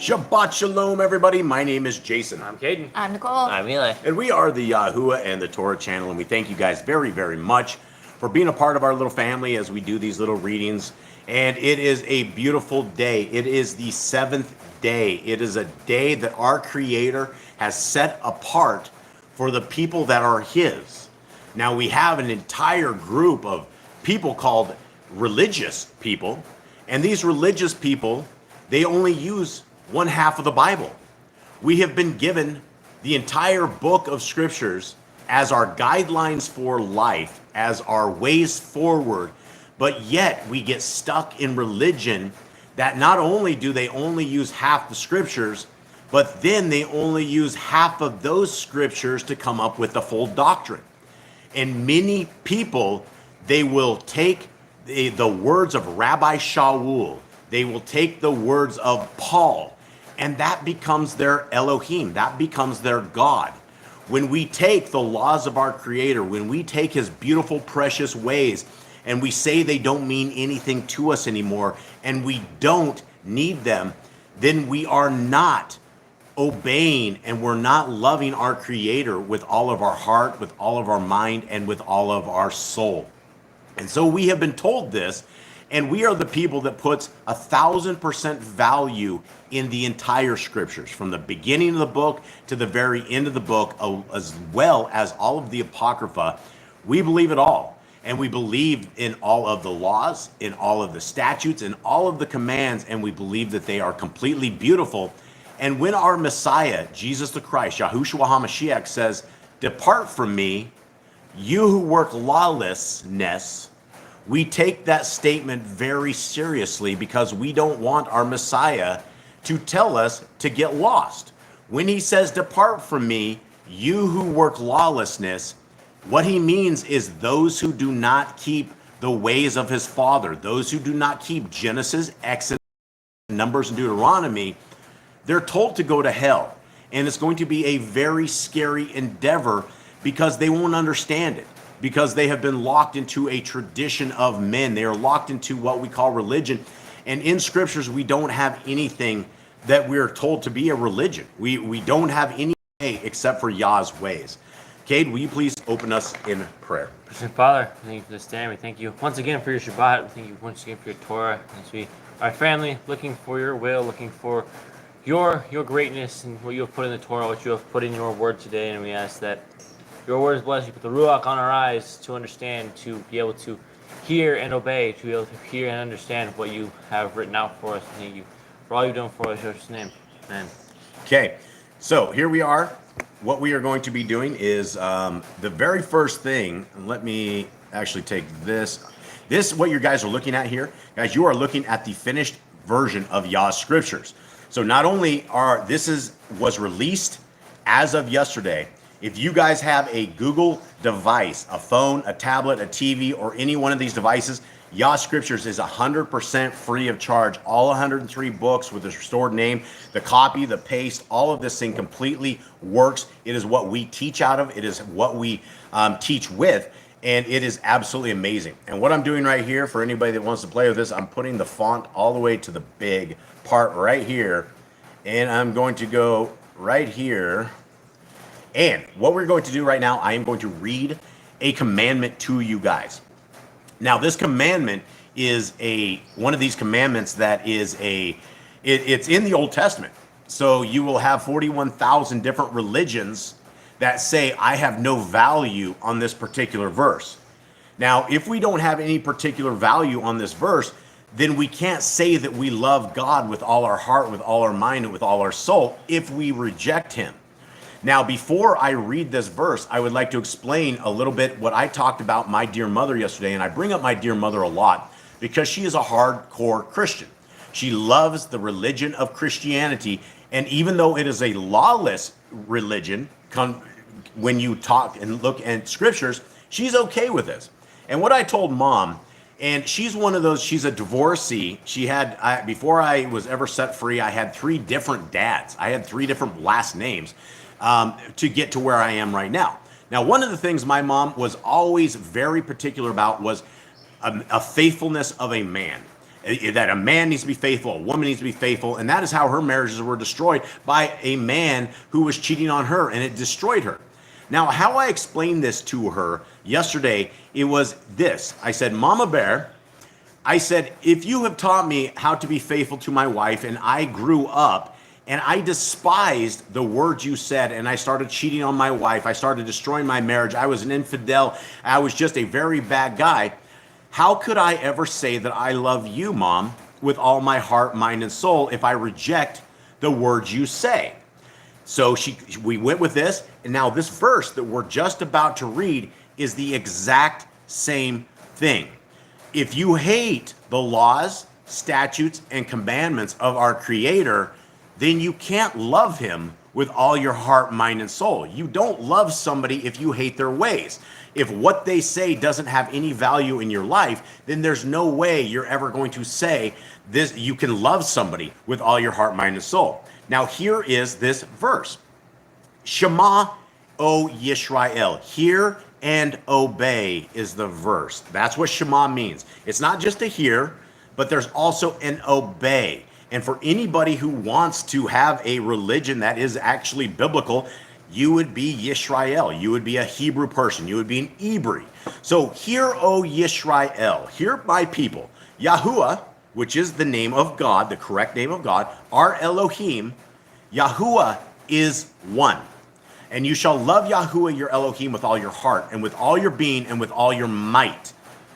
Shabbat Shalom, everybody. My name is Jason. I'm Caden. I'm Nicole. I'm Eli. And we are the Yahuwah and the Torah channel, and we thank you guys very, very much for being a part of our little family as we do these little readings. And it is a beautiful day. It is the seventh day. It is a day that our Creator has set apart for the people that are His. Now, we have an entire group of people called religious people, and these religious people, they only use one half of the Bible. We have been given the entire book of Scriptures as our guidelines for life, as our ways forward, but yet we get stuck in religion that not only do they only use half the Scriptures, but then they only use half of those Scriptures to come up with the full doctrine. And many people, they will take the words of Rabbi Shaul, they will take the words of Paul, and that becomes their Elohim, that becomes their God. When we take the laws of our Creator, when we take His beautiful, precious ways, and we say they don't mean anything to us anymore, and we don't need them, then we are not obeying and we're not loving our Creator with all of our heart, with all of our mind, and with all of our soul. And so we have been told this, and we are the people that puts 1,000% value in the entire Scriptures, from the beginning of the book to the very end of the book, as well as all of the Apocrypha. We believe it all. And we believe in all of the laws, in all of the statutes, in all of the commands, and we believe that they are completely beautiful. And when our Messiah, Jesus the Christ, Yahushua HaMashiach, says, "Depart from me, you who work lawlessness," we take that statement very seriously, because we don't want our Messiah to tell us to get lost. When he says, "Depart from me, you who work lawlessness," what he means is those who do not keep the ways of his Father, those who do not keep Genesis, Exodus, Numbers, and Deuteronomy, they're told to go to hell. And it's going to be a very scary endeavor, because they won't understand it, because they have been locked into a tradition of men. They are locked into what we call religion. And in Scriptures, we don't have anything that we're told to be a religion. We don't have any way except for Yah's ways. Cade, will you please open us in prayer? Father, thank you for this day. We thank you once again for your Shabbat. We thank you once again for your Torah. As we are a family looking for your will, looking for your greatness and what you have put in the Torah, what you have put in your word today. And we ask that your word is blessed. You put the Ruach on our eyes to understand, to be able to hear and obey, to be able to hear and understand what you have written out for us. Thank you for all you've done for us. In Jesus' name, amen. Okay, so here we are. What we are going to be doing is the very first thing. Let me actually take this. This, what you guys are looking at here, guys, you are looking at the finished version of Yah Scriptures. So not only was released as of yesterday. If you guys have a Google device, a phone, a tablet, a TV, or any one of these devices, Yah Scriptures is 100% free of charge. All 103 books with a restored name, the copy, the paste, all of this thing completely works. It is what we teach out of. It is what we teach with, and it is absolutely amazing. And what I'm doing right here, for anybody that wants to play with this, I'm putting the font all the way to the big part right here, and I'm going to go right here. And what we're going to do right now, I am going to read a commandment to you guys. Now, this commandment is one of these commandments that is it's in the Old Testament. So you will have 41,000 different religions that say, I have no value on this particular verse. Now, if we don't have any particular value on this verse, then we can't say that we love God with all our heart, with all our mind, and with all our soul if we reject him. Now, before I read this verse, I would like to explain a little bit what I talked about my dear mother yesterday. And I bring up my dear mother a lot because she is a hardcore Christian. She loves the religion of Christianity. And even though it is a lawless religion, when you talk and look at Scriptures, she's okay with this. And what I told Mom, and she's one of those, she's a divorcee. Before I was ever set free, I had 3 different dads. I had 3 different last names. To get to where I am right now. Now, one of the things my mom was always very particular about was a faithfulness of a man. That a man needs to be faithful, a woman needs to be faithful, and that is how her marriages were destroyed, by a man who was cheating on her, and it destroyed her. Now, how I explained this to her yesterday, it was this. I said, Mama Bear, I said, if you have taught me how to be faithful to my wife, and I grew up, and I despised the words you said, and I started cheating on my wife. I started destroying my marriage. I was an infidel. I was just a very bad guy. How could I ever say that I love you, Mom, with all my heart, mind, and soul if I reject the words you say? So we went with this, and now this verse that we're just about to read is the exact same thing. If you hate the laws, statutes, and commandments of our Creator, then you can't love him with all your heart, mind, and soul. You don't love somebody if you hate their ways. If what they say doesn't have any value in your life, then there's no way you're ever going to say this. You can love somebody with all your heart, mind, and soul. Now, here is this verse. Shema, O Yisrael. Hear and obey is the verse. That's what Shema means. It's not just a hear, but there's also an obey. And for anybody who wants to have a religion that is actually biblical, you would be Yisrael. You would be a Hebrew person. You would be an Hebrew. So hear, O Yisrael, hear my people. Yahuwah, which is the name of God, the correct name of God, our Elohim, Yahuwah is one. And you shall love Yahuwah your Elohim with all your heart and with all your being and with all your might.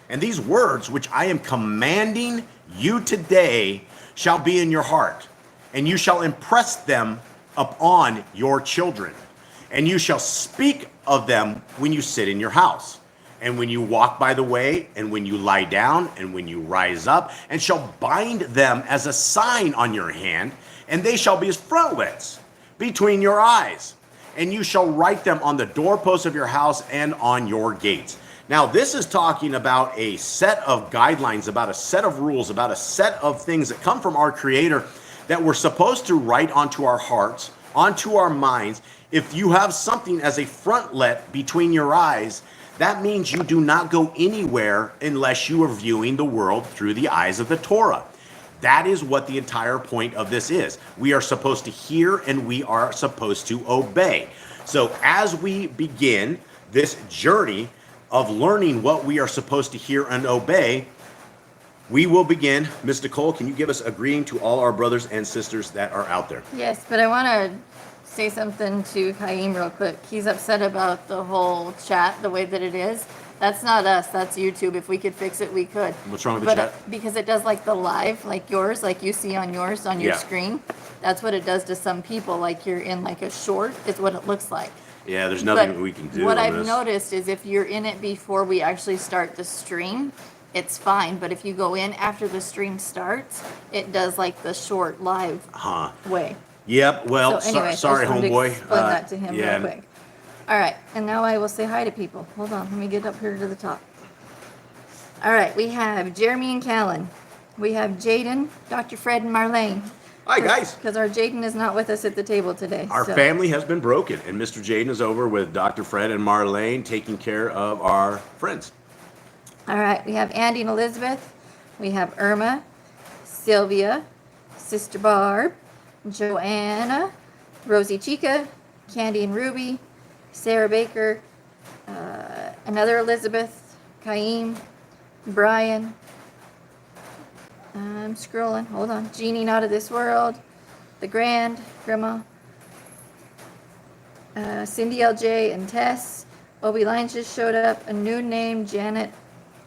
And these words which I am commanding you today shall be in your heart, and you shall impress them upon your children. And you shall speak of them when you sit in your house, and when you walk by the way, and when you lie down, and when you rise up, and shall bind them as a sign on your hand, and they shall be as frontlets between your eyes. And you shall write them on the doorposts of your house and on your gates. Now, this is talking about a set of guidelines, about a set of rules, about a set of things that come from our Creator that we're supposed to write onto our hearts, onto our minds. If you have something as a frontlet between your eyes, that means you do not go anywhere unless you are viewing the world through the eyes of the Torah. That is what the entire point of this is. We are supposed to hear and we are supposed to obey. So as we begin this journey of learning what we are supposed to hear and obey, we will begin. Ms. Nicole, can you give us a greeting to all our brothers and sisters that are out there? Yes, but I want to say something to Chaim real quick. He's upset about the whole chat, the way that it is. That's not us. That's YouTube. If we could fix it, we could. What's wrong with the chat? Because it does like the live, like yours, like you see on yours, on your screen. That's what it does to some people. Like you're in like a short is what it looks like. Yeah, there's nothing we can do. What I've noticed is if you're in it before we actually start the stream, it's fine. But if you go in after the stream starts, it does like the short live way. Yep. Well, So anyway, sorry, I just wanted to homeboy. explain that to him real quick. All right, and now I will say hi to people. Hold on, let me get up here to the top. All right, we have Jeremy and Callan. We have Jaden, Dr. Fred, and Marlene. Hi, guys. Because our Jaden is not with us at the table today. Our family has been broken, and Mr. Jaden is over with Dr. Fred and Marlene taking care of our friends. All right, we have Andy and Elizabeth. We have Irma, Sylvia, Sister Barb, Joanna, Rosie Chica, Candy and Ruby, Sarah Baker, another Elizabeth, Kaim, Brian. I'm scrolling. Hold on. Jeannie, Not of This World, The Grand, Grandma, Cindy LJ and Tess. Obi Lines just showed up. A new name, Janet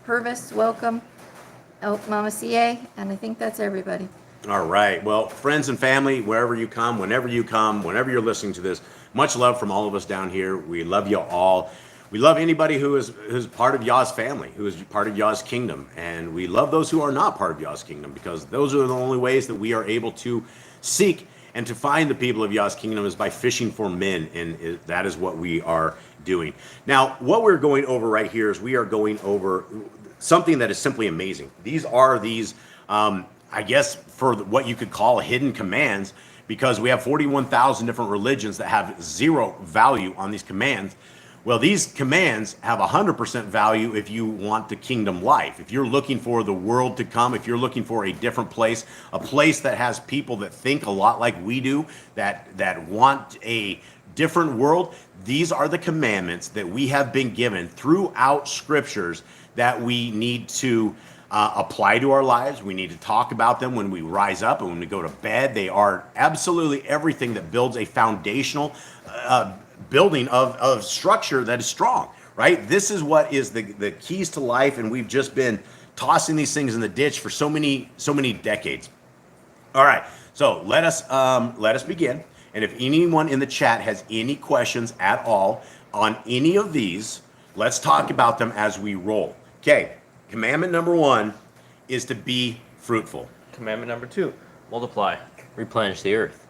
Purvis. Welcome. Oh, Mama CA. And I think that's everybody. All right. Well, friends and family, wherever you come, whenever you're listening to this, much love from all of us down here. We love you all. We love anybody who's part of Yah's family, who is part of Yah's kingdom. And we love those who are not part of Yah's kingdom, because those are the only ways that we are able to seek and to find the people of Yah's kingdom is by fishing for men. And that is what we are doing. Now, what we're going over right here is we are going over something that is simply amazing. These are I guess, for what you could call hidden commands, because we have 41,000 different religions that have zero value on these commands. Well, these commands have 100% value if you want the kingdom life. If you're looking for the world to come, if you're looking for a different place, a place that has people that think a lot like we do, that want a different world, these are the commandments that we have been given throughout scriptures that we need to apply to our lives. We need to talk about them when we rise up and when we go to bed. They are absolutely everything that builds a foundational building of structure that is strong, right? This is what is the keys to life, and we've just been tossing these things in the ditch for so many decades. All right, so let us begin. And if anyone in the chat has any questions at all on any of these, let's talk about them as we roll. Okay. Commandment number 1 is to be fruitful. Commandment number 2, multiply, replenish the earth.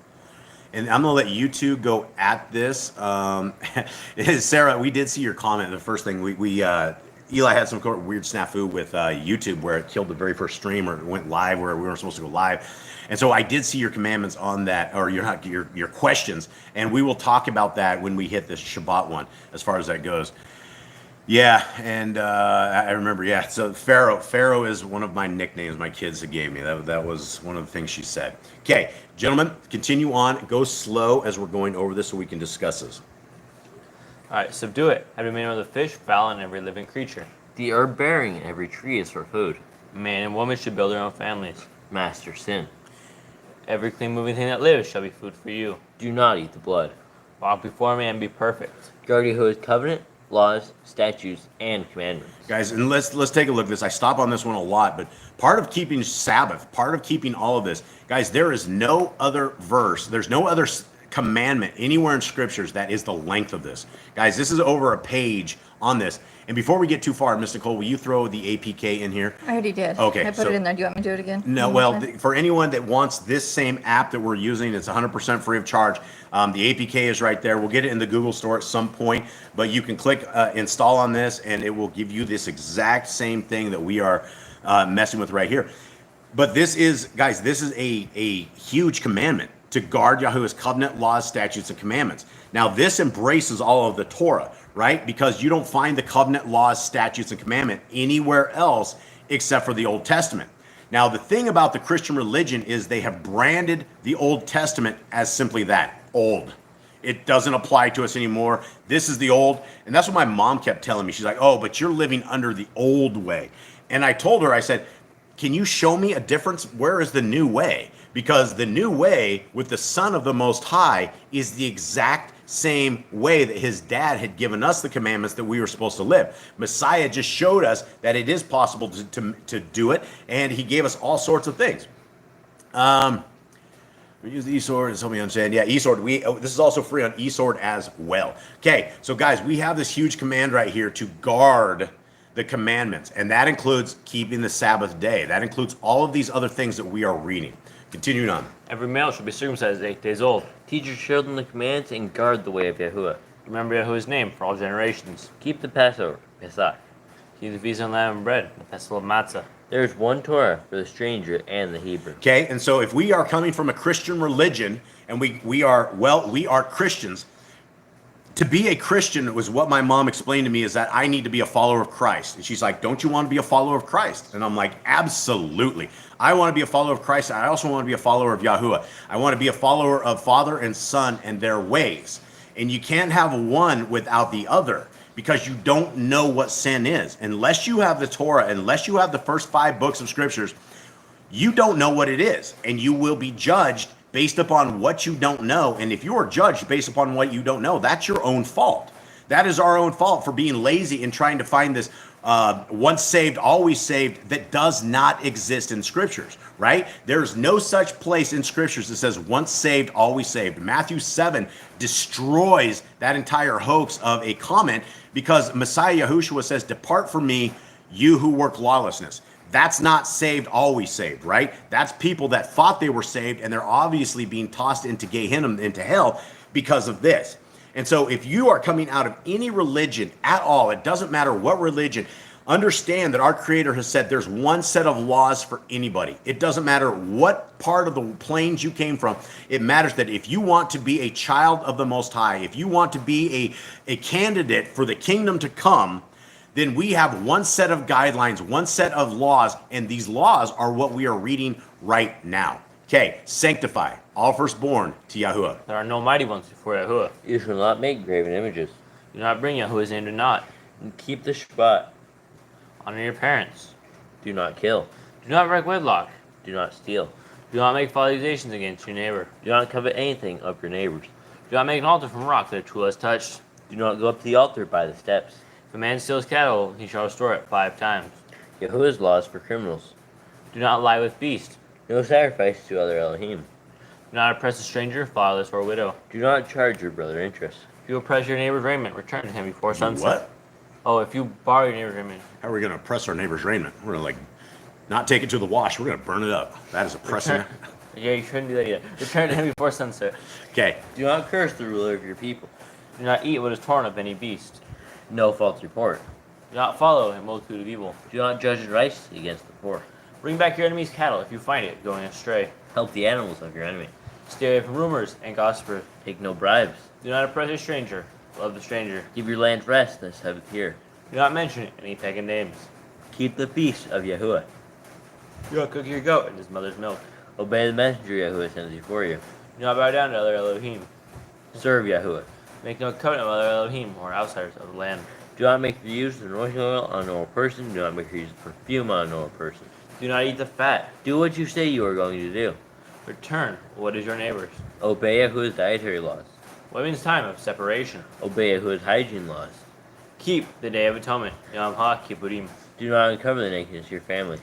And I'm gonna let you two go at this. Sarah, we did see your comment. The first thing Eli had some weird snafu with YouTube where it killed the very first stream, or it went live where we weren't supposed to go live. And so I did see your commandments on that, or your questions, and we will talk about that when we hit the Shabbat one, as far as that goes. Yeah, and I remember. Yeah, so Pharaoh is one of my nicknames my kids gave me. That was one of the things she said. Okay, gentlemen, continue on. Go slow as we're going over this so we can discuss this. All right, subdue it. Have dominion over the fish, fowl, and every living creature. The herb bearing and every tree is for food. Man and woman should build their own families. Master sin. Every clean moving thing that lives shall be food for you. Do not eat the blood. Walk before me and be perfect. Guard Yahuwah's covenant, laws, statutes, and commandments. Guys, and let's take a look at this. I stop on this one a lot, but part of keeping Sabbath, part of keeping all of this, guys, there is no other verse, there's no other commandment anywhere in Scriptures that is the length of this. Guys, this is over a page on this. And before we get too far, Ms. Nicole, will you throw the APK in here? I already did. Okay, I put it in there. Do you want me to do it again? No, One well, more time? for anyone that wants this same app that we're using, it's 100% free of charge. The APK is right there. We'll get it in the Google store at some point, but you can click install on this, and it will give you this exact same thing that we are messing with right here. But this is, guys, this is a huge commandment to guard Yahuwah's covenant, laws, statutes, and commandments. Now, this embraces all of the Torah, right? Because you don't find the covenant, laws, statutes, and commandment anywhere else except for the Old Testament. Now, the thing about the Christian religion is they have branded the Old Testament as simply that, old. It doesn't apply to us anymore. This is the old. And that's what my mom kept telling me. She's like, oh, but you're living under the old way. And I told her, I said, can you show me a difference? Where is the new way? Because the new way with the Son of the Most High is the exact same way that his dad had given us the commandments that we were supposed to live. Messiah just showed us that it is possible to do it, and he gave us all sorts of things. We use the eSword, help me understand. Yeah, eSword. This is also free on eSword as well. Okay, so guys, we have this huge command right here to guard the commandments, and that includes keeping the Sabbath day. That includes all of these other things that we are reading. Continuing on. Every male shall be circumcised 8 days old. Teach your children the commands and guard the way of Yahuwah. Remember Yahuwah's name for all generations. Keep the Passover, Pesach. Keep the feast of unleavened bread, the festival of matzah. There is one Torah for the stranger and the Hebrew. Okay, and so if we are coming from a Christian religion, and we are Christians, to be a Christian was what my mom explained to me, is that I need to be a follower of Christ. And she's like, don't you want to be a follower of Christ? And I'm like, absolutely. I want to be a follower of Christ. I also want to be a follower of Yahuwah. I want to be a follower of Father and Son and their ways. And you can't have one without the other, because you don't know what sin is. Unless you have the Torah, unless you have the first 5 books of Scriptures, you don't know what it is. And you will be judged based upon what you don't know. And if you are judged based upon what you don't know, that's your own fault. That is our own fault for being lazy and trying to find this once saved, always saved that does not exist in Scriptures, right? There's no such place in Scriptures that says once saved, always saved. Matthew 7 destroys that entire hoax of a comment, because Messiah Yahushua says, depart from me, you who work lawlessness. That's not saved, always saved, right? That's people that thought they were saved, and they're obviously being tossed into Gehenna, into hell, because of this. And so if you are coming out of any religion at all, it doesn't matter what religion, understand that our Creator has said there's one set of laws for anybody. It doesn't matter what part of the plains you came from. It matters that if you want to be a child of the Most High, if you want to be a candidate for the kingdom to come, then we have one set of guidelines, one set of laws, and these laws are what we are reading right now. Okay, sanctify all firstborn to Yahuwah. There are no mighty ones before Yahuwah. You shall not make graven images. Do not bring Yahuwah's name to naught. And keep the Shabbat. Honor your parents. Do not kill. Do not break wedlock. Do not steal. Do not make false accusations against your neighbor. Do not covet anything of your neighbor's. Do not make an altar from rock that a tool has touched. Do not go up to the altar by the steps. If a man steals cattle, he shall restore it 5 times. Yahuwah's laws for criminals. Do not lie with beast. No sacrifice to other Elohim. Do not oppress a stranger, fatherless, or widow. Do not charge your brother interest. If you oppress your neighbor's raiment, return to him before sunset. What? Oh, if you borrow your neighbor's raiment. How are we going to oppress our neighbor's raiment? We're going to not take it to the wash. We're going to burn it up. That is oppressing. Yeah, you shouldn't do that either. Return to him before sunset. Okay. Do not curse the ruler of your people. Do not eat what is torn of any beast. No false report. Do not follow a multitude of evil. Do not judge righteously against the poor. Bring back your enemy's cattle if you find it going astray. Help the animals of your enemy. Stay away from rumors and gossipers. Take no bribes. Do not oppress a stranger. Love the stranger. Give your land rest this Sabbath year. Do not mention any pagan names. Keep the feast of Yahuwah. Do not cook your goat in his mother's milk. Obey the messenger Yahuwah sends before you. Do not bow down to other Elohim. Serve Yahuwah. Make no covenant with other Elohim or outsiders of the land. Do not make use of anointing oil on a normal person. Do not make use of perfume on a normal person. Do not eat the fat. Do what you say you are going to do. Return what is your neighbor's. Obey Yahuwah's dietary laws. Women's time of separation. Obey Yahuwah's hygiene laws. Keep the Day of Atonement. Yom HaKippurim. Do not uncover the nakedness of your family.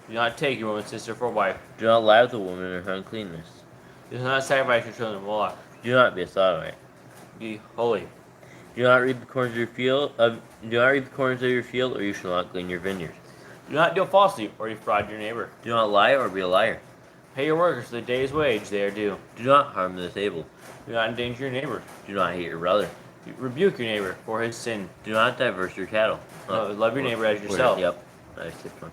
Do not take your woman's sister for wife. Do not lie with a woman in her uncleanness. Do not sacrifice your children to Moloch. Do not be a sodomite. Be holy. Do not reap the corners of your field. Do not reap the corners of your field, or you shall not glean your vineyard. Do not deal falsely or defraud your neighbor. Do not lie or be a liar. Pay your workers the day's wage they are due. Do not harm the disabled. Do not endanger your neighbor. Do not hate your brother. Rebuke your neighbor for his sin. Do not diverse your cattle. Love your neighbor as yourself. Yep. I skipped one.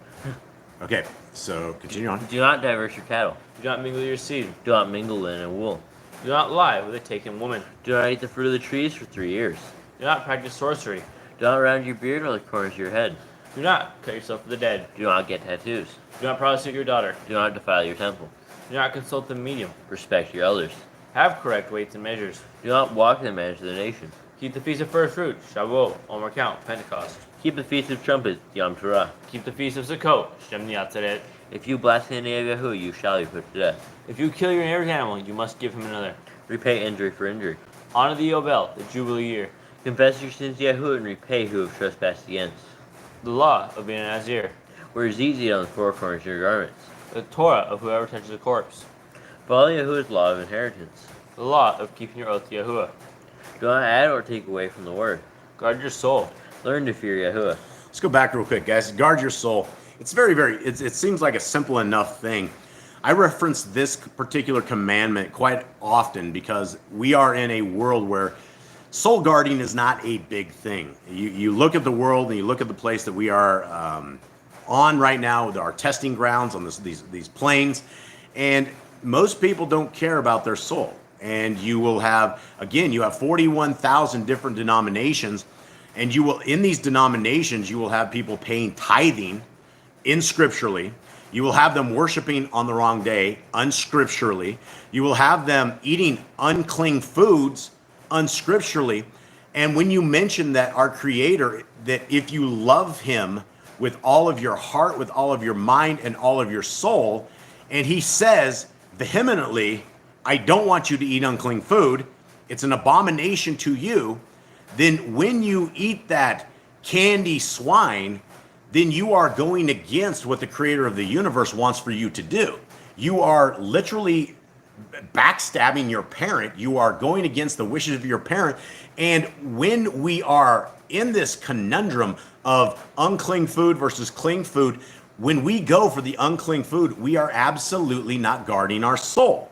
Okay. So continue on. Do not diverse your cattle. Do not mingle your seed. Do not mingle linen and wool. Do not lie with a taken woman. Do not eat the fruit of the trees for 3 years. Do not practice sorcery. Do not round your beard or the corners of your head. Do not cut yourself with the dead. Do not get tattoos. Do not prosecute your daughter. Do not defile your temple. Do not consult the medium. Respect your elders. Have correct weights and measures. Do not walk in the manners of the nation. Keep the feast of first fruits, Shavuot, Omer Count, Pentecost. Keep the feast of trumpets, Yom Torah. Keep the feast of Sukkot, Shem Yatzeret. If you blaspheme the name of Yahuwah, you shall be put to death. If you kill your neighbor's animal, you must give him another. Repay injury for injury. Honor the Yobel, the Jubilee year. Confess your sins to Yahuwah and repay who have trespassed against. The law of being a Nazir. Wear zizit on the four corners of your garments. The Torah of whoever touches a corpse. Follow Yahuwah's law of inheritance. The law of keeping your oath to Yahuwah. Do not add or take away from the word. Guard your soul. Learn to fear Yahuwah. Let's go back real quick, guys. Guard your soul. It's it seems like a simple enough thing. I reference this particular commandment quite often because we are in a world where soul guarding is not a big thing. You look at the world and you look at the place that we are on right now with our testing grounds on these planes, and most people don't care about their soul. And you will have, again, you have 41,000 different denominations, and in these denominations, you will have people paying tithing inscripturally. You will have them worshiping on the wrong day, unscripturally. You will have them eating unclean foods, unscripturally. And when you mention that our Creator, that if you love Him with all of your heart, with all of your mind, and all of your soul, and He says vehemently, I don't want you to eat unclean food, it's an abomination to you, then when you eat that candy swine, then you are going against what the Creator of the universe wants for you to do. You are literally backstabbing your parent. You are going against the wishes of your parent. And when we are in this conundrum of unclean food versus clean food, when we go for the unclean food, we are absolutely not guarding our soul.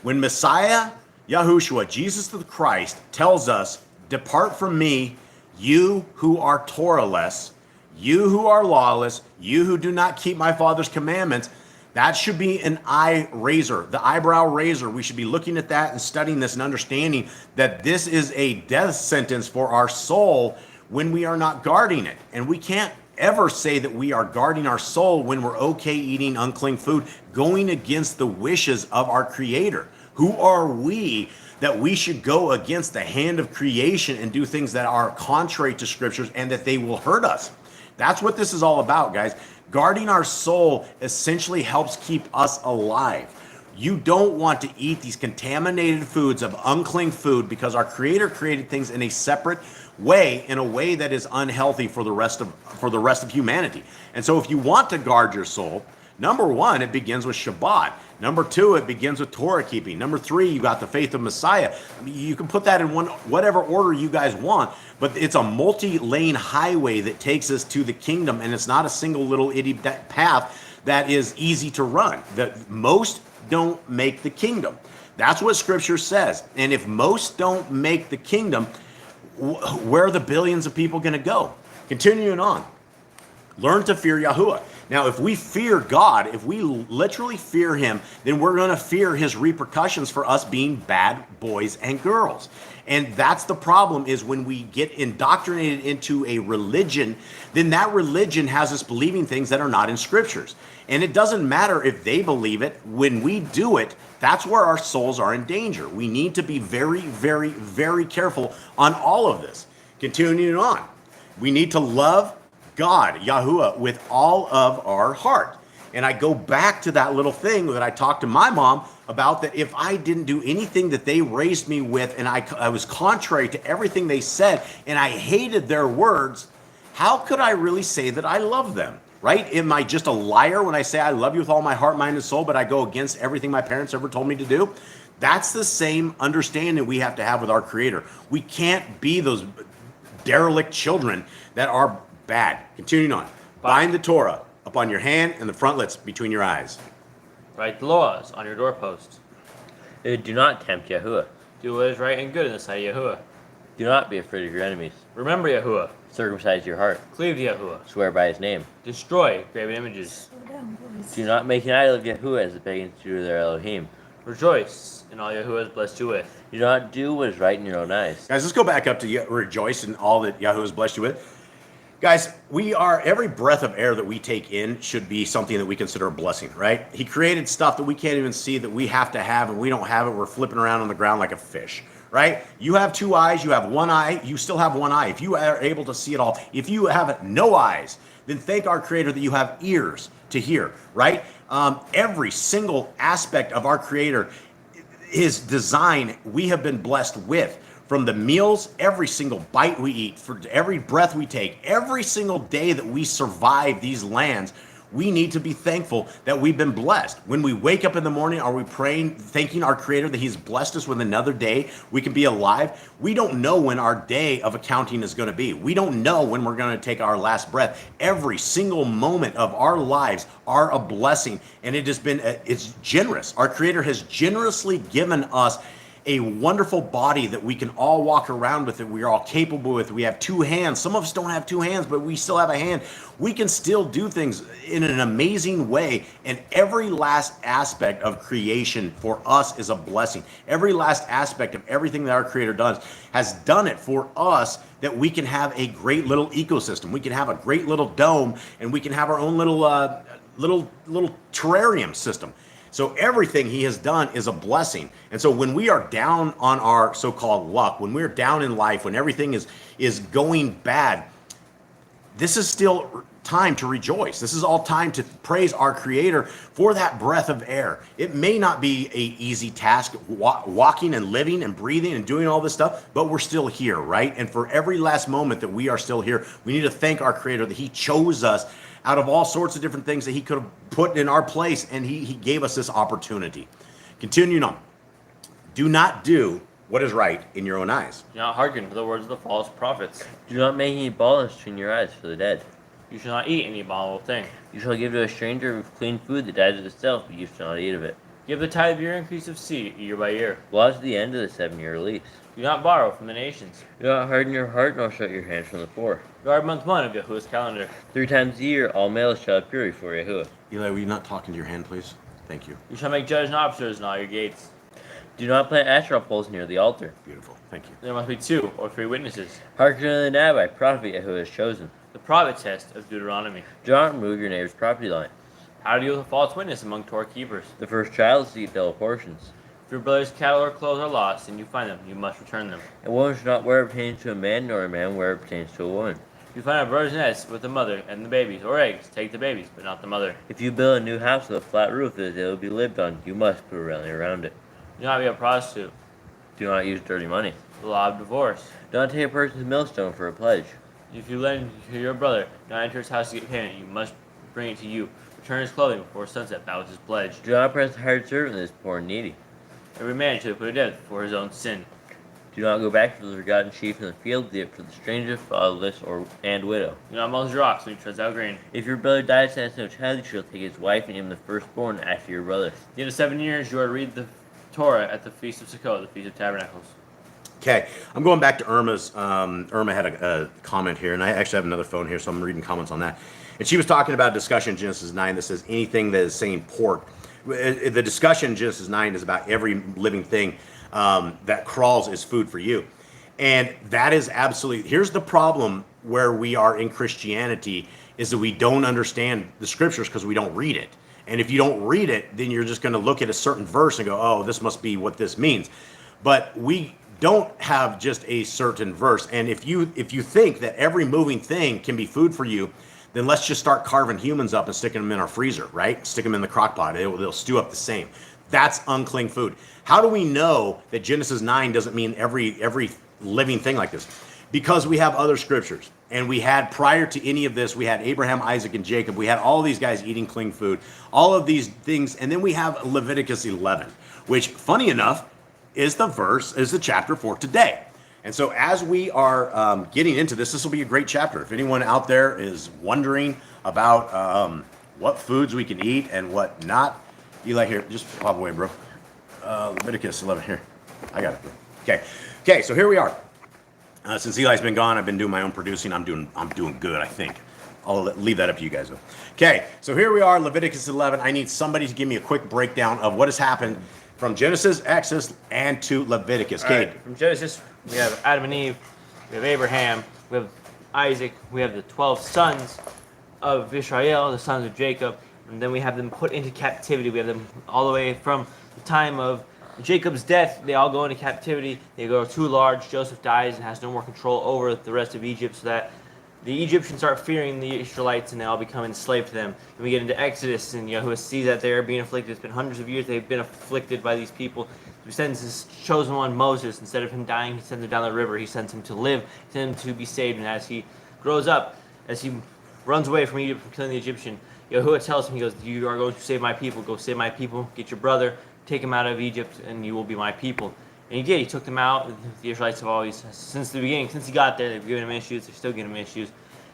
When Messiah, Yahushua, Jesus the Christ, tells us, depart from me, you who are Torah-less, you who are lawless, you who do not keep my Father's commandments, that should be an eye raiser, the eyebrow raiser. We should be looking at that and studying this and understanding that this is a death sentence for our soul when we are not guarding it. And we can't ever say that we are guarding our soul when we're okay eating unclean food, going against the wishes of our Creator. Who are we that we should go against the hand of creation and do things that are contrary to Scriptures and that they will hurt us? That's what this is all about, guys. Guarding our soul essentially helps keep us alive. You don't want to eat these contaminated foods of unclean food because our Creator created things in a separate way, in a way that is unhealthy for the rest of humanity. And so if you want to guard your soul, number one, it begins with Shabbat. Number two, it begins with Torah keeping. Number three, you got the faith of Messiah. I mean, you can put that in whatever order you guys want, but it's a multi-lane highway that takes us to the kingdom, and it's not a single little itty path that is easy to run. That most don't make the kingdom. That's what Scripture says. And if most don't make the kingdom, where are the billions of people going to go? Continuing on. Learn to fear Yahuwah. Now, if we fear God, if we literally fear him, then we're going to fear his repercussions for us being bad boys and girls. And that's the problem, is when we get indoctrinated into a religion, then that religion has us believing things that are not in Scriptures. And it doesn't matter if they believe it. When we do it, that's where our souls are in danger. We need to be very, very, very careful on all of this. Continuing on. We need to love God, Yahuwah, with all of our heart. And I go back to that little thing that I talked to my mom about, that if I didn't do anything that they raised me with, and I was contrary to everything they said, and I hated their words, how could I really say that I love them? Right? Am I just a liar when I say I love you with all my heart, mind, and soul, but I go against everything my parents ever told me to do? That's the same understanding we have to have with our Creator. We can't be those derelict children that are bad. Continuing on. Bind the Torah upon your hand and the frontlets between your eyes. Write the laws on your doorposts. Do not tempt Yahuwah. Do what is right and good in the sight of Yahuwah. Do not be afraid of your enemies. Remember Yahuwah. Circumcise your heart. Cleave to Yahuwah. Swear by his name. Destroy graven images. Slow down, boys. Do not make an idol of Yahuwah as the pagans do their Elohim. Rejoice in all Yahuwah has blessed you with. Do not do what is right in your own eyes. Guys, let's go back up to rejoice in all that Yahuwah has blessed you with. Guys, every breath of air that we take in should be something that we consider a blessing, right? He created stuff that we can't even see, that we have to have, and we don't have it. We're flipping around on the ground like a fish, right? You have two eyes, you have one eye, you still have one eye. If you are able to see it all, if you have no eyes, then thank our Creator that you have ears to hear, right? Every single aspect of our Creator, his design, we have been blessed with. From the meals, every single bite we eat, for every breath we take, every single day that we survive these lands, we need to be thankful that we've been blessed. When we wake up in the morning, are we praying, thanking our Creator that he's blessed us with another day we can be alive? We don't know when our day of accounting is going to be. We don't know when we're going to take our last breath. Every single moment of our lives are a blessing, and it has been, it's generous. Our Creator has generously given us a wonderful body that we can all walk around with, that we are all capable with. We have two hands. Some of us don't have two hands, but we still have a hand. We can still do things in an amazing way, and every last aspect of creation for us is a blessing. Every last aspect of everything that our Creator does has done it for us, that we can have a great little ecosystem. We can have a great little dome, and we can have our own little terrarium system. So everything he has done is a blessing. And so when we are down on our so-called luck, when we're down in life, when everything is going bad, this is still time to rejoice. This is all time to praise our Creator for that breath of air. It may not be an easy task, walking and living and breathing and doing all this stuff, but we're still here, right? And for every last moment that we are still here, we need to thank our Creator that he chose us out of all sorts of different things that he could have put in our place, and he gave us this opportunity. Continuing on. Do not do what is right in your own eyes. Do not hearken to the words of the false prophets. Do not make any baldness between your eyes for the dead. You shall not eat any abominable thing. You shall give to a stranger of clean food that dies of itself, but you shall not eat of it. Give the tithe of your increase of seed year by year. Laws to the end of the 7-year lease. Do not borrow from the nations. Do not harden your heart, nor shut your hands from the poor. Guard month 1 of Yahuwah's calendar. 3 times a year, all males shall appear before Yahuwah. Eli, will you not talk into your hand, please? Thank you. You shall make judges and officers in all your gates. Do not plant Asherah poles near the altar. Beautiful. Thank you. There must be 2 or 3 witnesses. Hearken to the Nabai, prophet Yahuwah has chosen. The private test of Deuteronomy. Do not remove your neighbor's property line. How to deal with a false witness among Torah keepers. The first child is to eat double portions. If your brother's cattle or clothes are lost and you find them, you must return them. A woman should not wear what pertains to a man, nor a man wear what pertains to a woman. If you find a bird's nest with the mother and the babies, or eggs, take the babies, but not the mother. If you build a new house with a flat roof that it will be lived on, you must put a railing around it. Do not be a prostitute. Do not use dirty money. The law of divorce. Do not take a person's millstone for a pledge. If you lend to your brother, do not enter his house to get payment, you must bring it to you. Return his clothing before sunset, that was his pledge. Do not oppress a hired servant that is poor and needy. Every man should be put to death for his own sin. Do not go back to the forgotten sheep in the field, the for the stranger, fatherless, and widow. Do not muzzle your ox when he treads out grain. If your brother dies and has no child, you shall take his wife and him the firstborn after your brother. At the end of 7 years, you are to read the Torah at the Feast of Sukkot, the Feast of Tabernacles. Okay, I'm going back to Irma's. Irma had a comment here, and I actually have another phone here, so I'm reading comments on that. And she was talking about a discussion in Genesis 9 that says anything that is saying pork. The discussion in Genesis 9 is about every living thing that crawls is food for you. And that is absolutely, here's the problem where we are in Christianity, is that we don't understand the scriptures because we don't read it. And if you don't read it, then you're just going to look at a certain verse and go, oh, this must be what this means. But we don't have just a certain verse. And if you think that every moving thing can be food for you, then let's just start carving humans up and sticking them in our freezer, right? Stick them in the crock pot. They'll stew up the same. That's unclean food. How do we know that Genesis 9 doesn't mean every living thing like this? Because we have other scriptures. And we had, prior to any of this, we had Abraham, Isaac, and Jacob. We had all these guys eating clean food, all of these things. And then we have Leviticus 11, which, funny enough, is the chapter for today. And so as we are getting into this will be a great chapter. If anyone out there is wondering about what foods we can eat and what not, Eli, here, just pop away, bro. Leviticus 11, here. I got it, bro. Okay, so here we are. Since Eli's been gone, I've been doing my own producing. I'm doing good, I think. I'll leave that up to you guys, though. Okay, so here we are, Leviticus 11. I need somebody to give me a quick breakdown of what has happened from Genesis, Exodus, and to Leviticus. Okay. Right, from Genesis, we have Adam and Eve, we have Abraham, we have Isaac, we have the 12 sons of Israel, the sons of Jacob, and then we have them put into captivity. We have them all the way from the time of Jacob's death. They all go into captivity. They grow too large. Joseph dies and has no more control over the rest of Egypt, so that the Egyptians start fearing the Israelites and they all become enslaved to them. And we get into Exodus, and Yahuwah sees that they are being afflicted. It's been hundreds of years they've been afflicted by these people. He sends his chosen one, Moses. Instead of him dying, he sends him down the river. He sends him to live, he sends him to be saved. And as he grows up, as he runs away from Egypt, from killing the Egyptian, Yahuwah tells him, he goes, you are going to save my people. Go save my people. Get your brother. Take him out of Egypt, and you will be my people. And he did. He took them out. The Israelites have always, since the beginning, since he got there, they've given him issues. They're still giving him issues.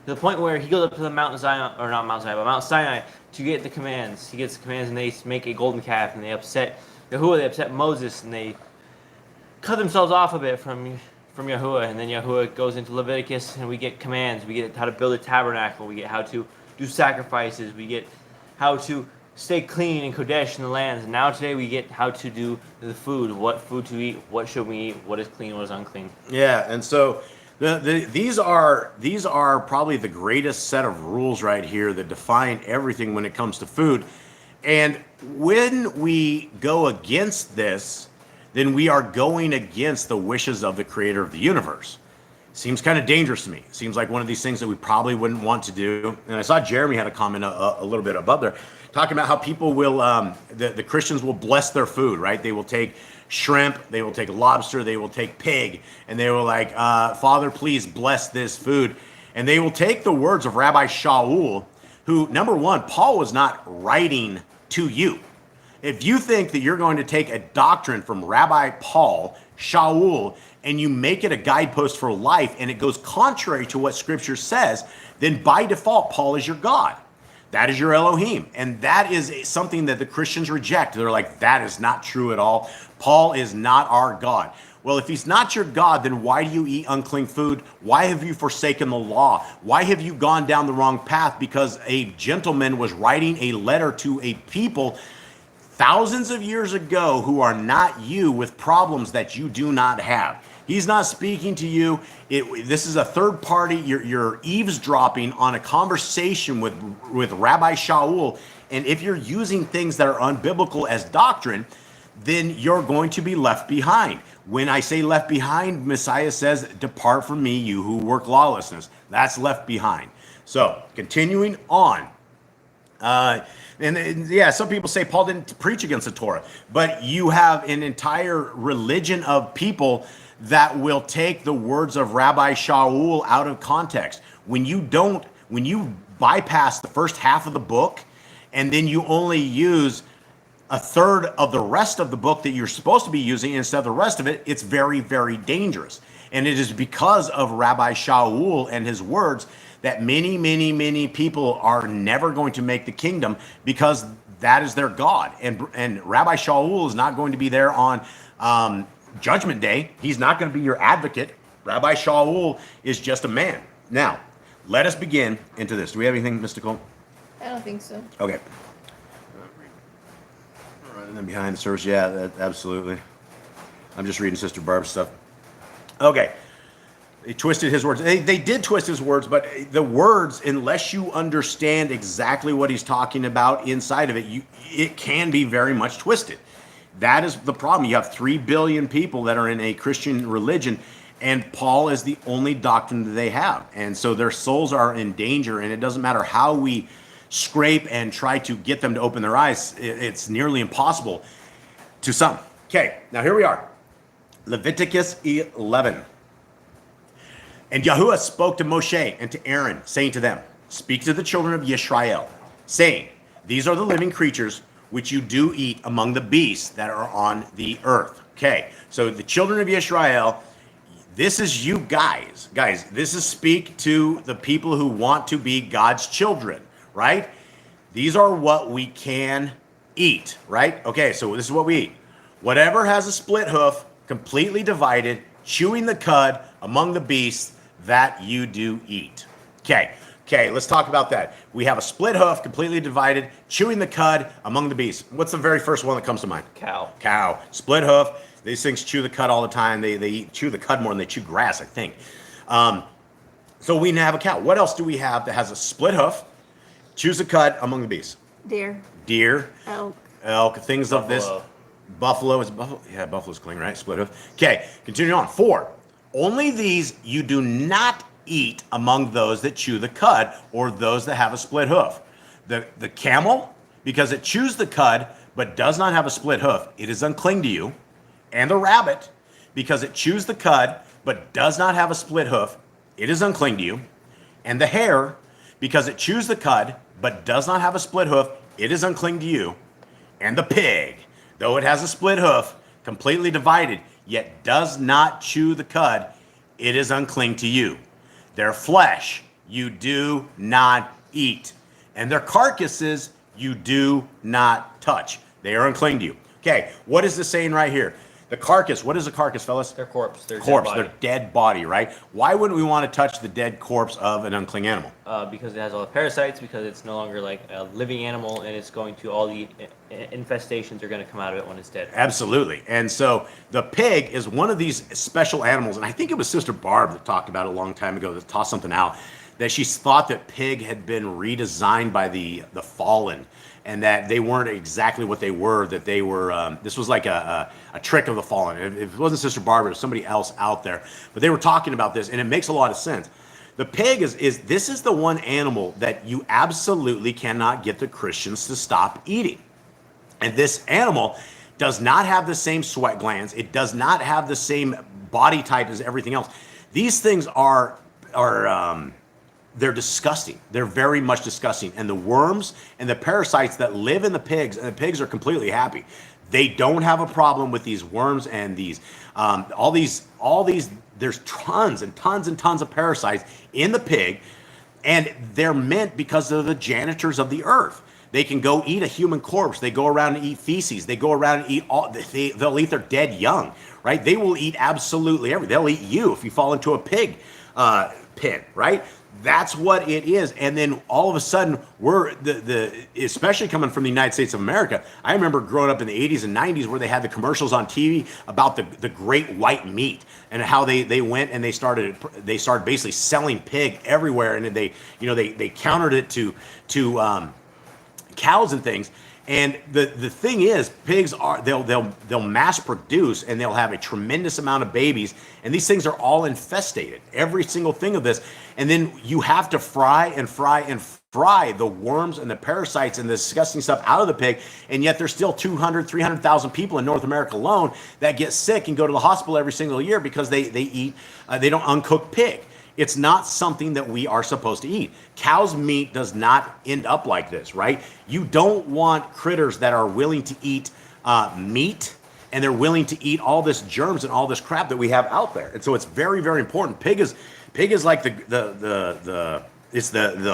To the point where he goes up to the Mount Zion, or not Mount Zion, but Mount Sinai to get the commands. He gets the commands, and they make a golden calf, and they upset Yahuwah. They upset Moses, and they cut themselves off a bit from Yahuwah. And then Yahuwah goes into Leviticus, and we get commands. We get how to build a tabernacle. We get how to do sacrifices. We get how to stay clean and kodesh in the lands. And now today we get how to do the food, what food to eat, what should we eat, what is clean, what is unclean. Yeah, and so these are probably the greatest set of rules right here that define everything when it comes to food. And when we go against this, then we are going against the wishes of the creator of the universe. Seems kind of dangerous to me. Seems like one of these things that we probably wouldn't want to do. And I saw Jeremy had a comment a little bit above there, talking about how people will, the Christians will bless their food, right? They will take shrimp, they will take lobster, they will take pig, and they will like, Father, please bless this food. And they will take the words of Rabbi Shaul, who, number one, Paul was not writing to you. If you think that you're going to take a doctrine from Rabbi Paul, Shaul, and you make it a guidepost for life, and it goes contrary to what Scripture says, then by default, Paul is your God. That is your Elohim. And that is something that the Christians reject. They're like, that is not true at all. Paul is not our God. Well, if he's not your God, then why do you eat unclean food? Why have you forsaken the law? Why have you gone down the wrong path? Because a gentleman was writing a letter to a people thousands of years ago who are not you, with problems that you do not have. He's not speaking to you. This is a third party. You're eavesdropping on a conversation with Rabbi Shaul. And if you're using things that are unbiblical as doctrine, then you're going to be left behind. When I say left behind, Messiah says, depart from me, you who work lawlessness. That's left behind. So continuing on. And yeah, some people say Paul didn't preach against the Torah, but you have an entire religion of people that will take the words of Rabbi Shaul out of context. When you bypass the first half of the book, and then you only use a third of the rest of the book that you're supposed to be using instead of the rest of it, it's very, very dangerous. And it is because of Rabbi Shaul and his words that many, many, many people are never going to make the kingdom because that is their God. And Rabbi Shaul is not going to be there on Judgment Day. He's not going to be your advocate. Rabbi Shaul is just a man. Now, let us begin into this. Do we have anything mystical? I don't think so. Okay. And then behind the service, yeah, absolutely. I'm just reading Sister Barb's stuff. Okay. They twisted his words. They did twist his words, but the words, unless you understand exactly what he's talking about inside of it, it can be very much twisted. That is the problem. You have 3 billion people that are in a Christian religion, and Paul is the only doctrine that they have. And so their souls are in danger, and it doesn't matter how we scrape and try to get them to open their eyes. It's nearly impossible to some. Okay, now here we are. Leviticus 11. And Yahuwah spoke to Moshe and to Aaron, saying to them, speak to the children of Yisrael, saying, these are the living creatures which you do eat among the beasts that are on the earth. Okay, so the children of Yisrael, this is you guys. Guys, this is speak to the people who want to be God's children, right? These are what we can eat, right? Okay, so this is what we eat. Whatever has a split hoof, completely divided, chewing the cud among the beasts that you do eat. Okay, let's talk about that. We have a split hoof, completely divided, chewing the cud among the beasts. What's the very first one that comes to mind? Cow. Split hoof. These things chew the cud all the time. They chew the cud more than they chew grass, I think. So we have a cow. What else do we have that has a split hoof, chews the cud among the beasts? Deer. Elk. Things of this. Buffalo. Is buffalo? Yeah, buffalo's clean, right? Split hoof. Okay, continue on. 4. Only these you do not eat among those that chew the cud or those that have a split hoof. The camel, because it chews the cud but does not have a split hoof, it is unclean to you. And the rabbit, because it chews the cud but does not have a split hoof, it is unclean to you. And the hare, because it chews the cud but does not have a split hoof, it is unclean to you. And the pig, though it has a split hoof, completely divided, yet does not chew the cud, it is unclean to you. Their flesh you do not eat, and their carcasses you do not touch. They are unclean to you. Okay, what is this saying right here? The carcass, what is a carcass, fellas? Their corpse. Their corpse, dead body. their dead body, right? Why wouldn't we want to touch the dead corpse of an unclean animal? Because it has all the parasites, because it's no longer like a living animal, and it's going to, all the infestations are going to come out of it when it's dead. Absolutely. And so the pig is one of these special animals, and I think it was Sister Barb that talked about it a long time ago, that tossed something out, that she thought that pig had been redesigned by the fallen, and that they weren't exactly what they were, that they were, this was like a trick of the fallen. If it wasn't Sister Barbara, it was somebody else out there. But they were talking about this, and it makes a lot of sense. The pig this is the one animal that you absolutely cannot get the Christians to stop eating. And this animal does not have the same sweat glands. It does not have the same body type as everything else. These things are they're disgusting. They're very much disgusting. And the worms and the parasites that live in the pigs, and the pigs are completely happy. They don't have a problem with these worms and these, all these, there's tons and tons and tons of parasites in the pig, and they're meant because of the janitors of the earth. They can go eat a human corpse. They go around and eat feces. They go around and eat they'll eat their dead young, right? They will eat absolutely everything. They'll eat you if you fall into a pig pit, right? That's what it is. And then all of a sudden, we're especially coming from the United States of America. I remember growing up in the 80s and 90s where they had the commercials on TV about the great white meat and how they went and they started basically selling pig everywhere, and they countered it to cows and things. And the thing is, pigs they'll mass produce, and they'll have a tremendous amount of babies, and these things are all infestated, every single thing of this. And then you have to fry the worms and the parasites and the disgusting stuff out of the pig, and yet there's still 300,000 people in North America alone that get sick and go to the hospital every single year because they eat they don't uncook pig. It's not something that we are supposed to eat. Cow's meat does not end up like this, right? You don't want critters that are willing to eat meat, and they're willing to eat all this germs and all this crap that we have out there. And so it's very, very important. Pig is like the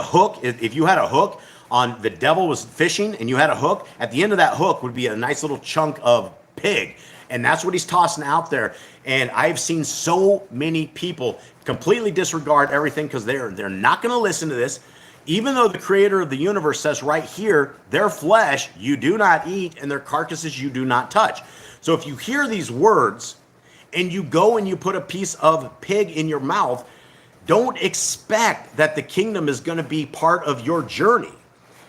hook. If you had a hook on, the devil was fishing and you had a hook, at the end of that hook would be a nice little chunk of pig. And that's what he's tossing out there. And I've seen so many people completely disregard everything because they're not going to listen to this. Even though the creator of the universe says right here, their flesh you do not eat and their carcasses you do not touch. So if you hear these words and you go and you put a piece of pig in your mouth, don't expect that the kingdom is going to be part of your journey.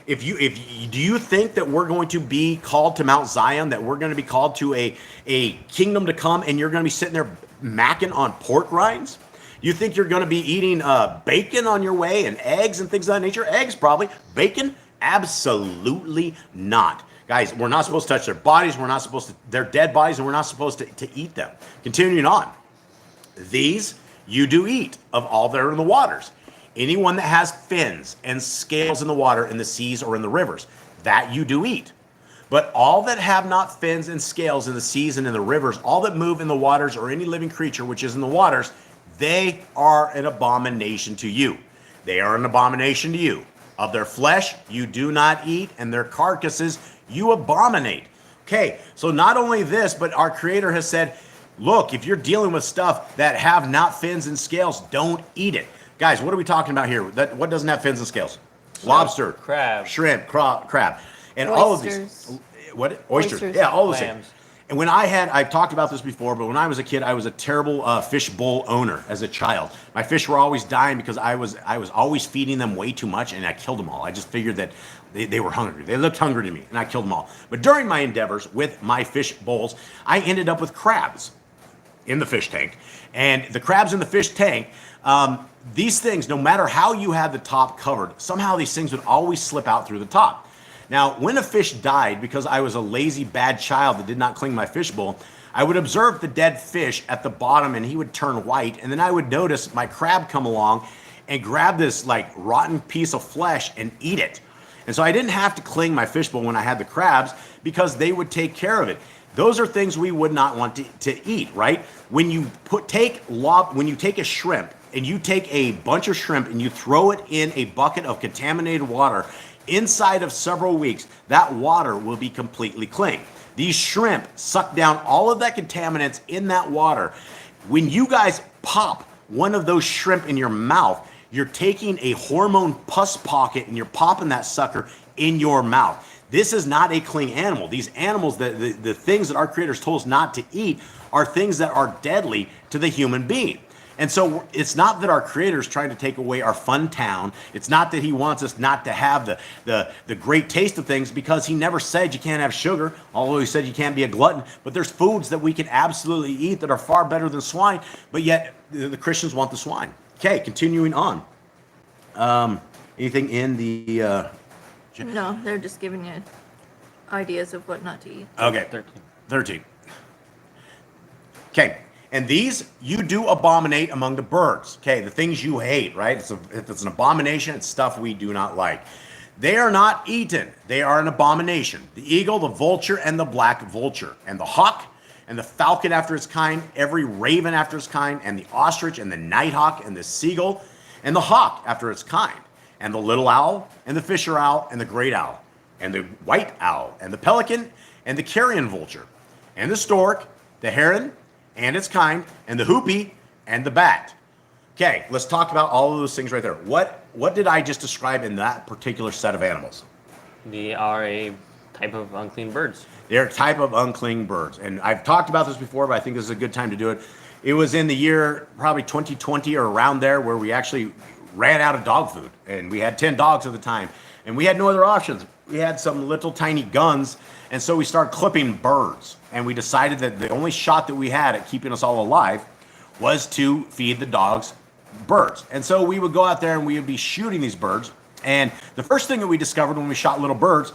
Do you think that we're going to be called to Mount Zion, that we're going to be called to a kingdom to come, and you're going to be sitting there macking on pork rinds? You think you're going to be eating bacon on your way and eggs and things of that nature? Eggs, probably. Bacon? Absolutely not. Guys, we're not supposed to touch their bodies. We're not supposed to, their dead bodies, and we're not supposed to eat them. Continuing on. These you do eat of all that are in the waters. Anyone that has fins and scales in the water, in the seas, or in the rivers, that you do eat. But all that have not fins and scales in the seas and in the rivers, all that move in the waters, or any living creature which is in the waters, they are an abomination to you. They are an abomination to you. Of their flesh you do not eat, and their carcasses you abominate. Okay, so not only this, but our Creator has said, look, if you're dealing with stuff that have not fins and scales, don't eat it. Guys, what are we talking about here? What doesn't have fins and scales? Lobster, crab, shrimp, crab, and Oysters. all of these. What? Oysters. Yeah, all those things. And when I've talked about this before, but when I was a kid, I was a terrible fish bowl owner as a child. My fish were always dying because I was always feeding them way too much, and I killed them all. I just figured that they were hungry. They looked hungry to me, and I killed them all. But during my endeavors with my fish bowls, I ended up with crabs in the fish tank. And the crabs in the fish tank, these things, no matter how you had the top covered, somehow these things would always slip out through the top. Now, when a fish died, because I was a lazy, bad child that did not clean my fish bowl, I would observe the dead fish at the bottom, and he would turn white, and then I would notice my crab come along and grab this like rotten piece of flesh and eat it. And so I didn't have to clean my fish bowl when I had the crabs because they would take care of it. Those are things we would not want to eat, right? When you take a shrimp and you take a bunch of shrimp and you throw it in a bucket of contaminated water, inside of several weeks, that water will be completely clean. These shrimp suck down all of that contaminants in that water. When you guys pop one of those shrimp in your mouth, you're taking a hormone pus pocket and you're popping that sucker in your mouth. This is not a clean animal. These animals, the things that our creators told us not to eat, are things that are deadly to the human being. And so it's not that our Creator is trying to take away our fun town. It's not that He wants us not to have the great taste of things, because He never said you can't have sugar, although He said you can't be a glutton. But there's foods that we can absolutely eat that are far better than swine, but yet the Christians want the swine. Okay, continuing on. Anything in the... No, they're just giving you ideas of what not to eat. Okay, 13. Okay. And these you do abominate among the birds. Okay, the things you hate, right? If it's an abomination, it's stuff we do not like. They are not eaten. They are an abomination. The eagle, the vulture, and the black vulture, and the hawk, and the falcon after its kind, every raven after its kind, and the ostrich, and the nighthawk, and the seagull, and the hawk after its kind, and the little owl, and the fisher owl, and the great owl, and the white owl, and the pelican, and the carrion vulture, and the stork, the heron, and its kind, and the hoopie, and the bat. Okay, let's talk about all of those things right there. What did I just describe in that particular set of animals? They are a type of unclean birds. They're a type of unclean birds. And I've talked about this before, but I think this is a good time to do it. It was in the year probably 2020 or around there where we actually ran out of dog food. And we had 10 dogs at the time. And we had no other options. We had some little tiny guns. And so we started clipping birds. And we decided that the only shot that we had at keeping us all alive was to feed the dogs birds. And so we would go out there and we would be shooting these birds. And the first thing that we discovered when we shot little birds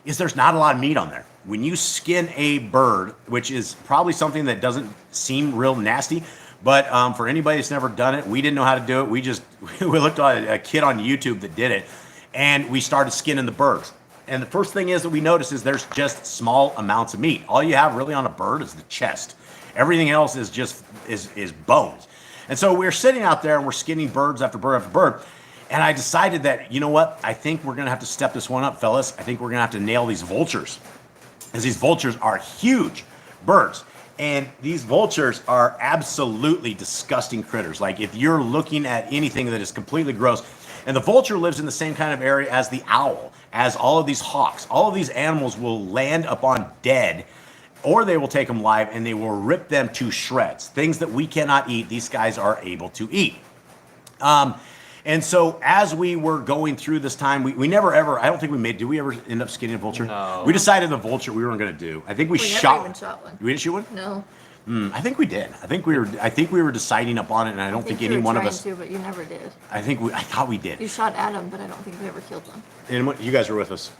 is there's not a lot of meat on there. When you skin a bird, which is probably something that doesn't seem real nasty, But for anybody that's never done it, we didn't know how to do it. We looked at a kid on YouTube that did it, and we started skinning the birds. And the first thing is that we notice is there's just small amounts of meat. All you have really on a bird is the chest. Everything else is just is bones. And so we're sitting out there and we're skinning birds after bird after bird. And I decided that, you know what? I think we're going to have to step this one up, fellas. I think we're going to have to nail these vultures. Because these vultures are huge birds. And these vultures are absolutely disgusting critters. Like if you're looking at anything that is completely gross, and the vulture lives in the same kind of area as the owl, as all of these hawks. All of these animals will land upon dead, or they will take them live and they will rip them to shreds. Things that we cannot eat, these guys are able to eat. And so as we were going through this time, we never ever, I don't think did we ever end up skinning a vulture? No. We decided the vulture we weren't going to do. I think we never shot even shot one. We didn't shoot one? No. I think we did. I think we were deciding upon it, and I don't think any you were one of trying us. to, but you never did. I thought we did. You shot at them, but I don't think we ever killed them. And you guys were with us.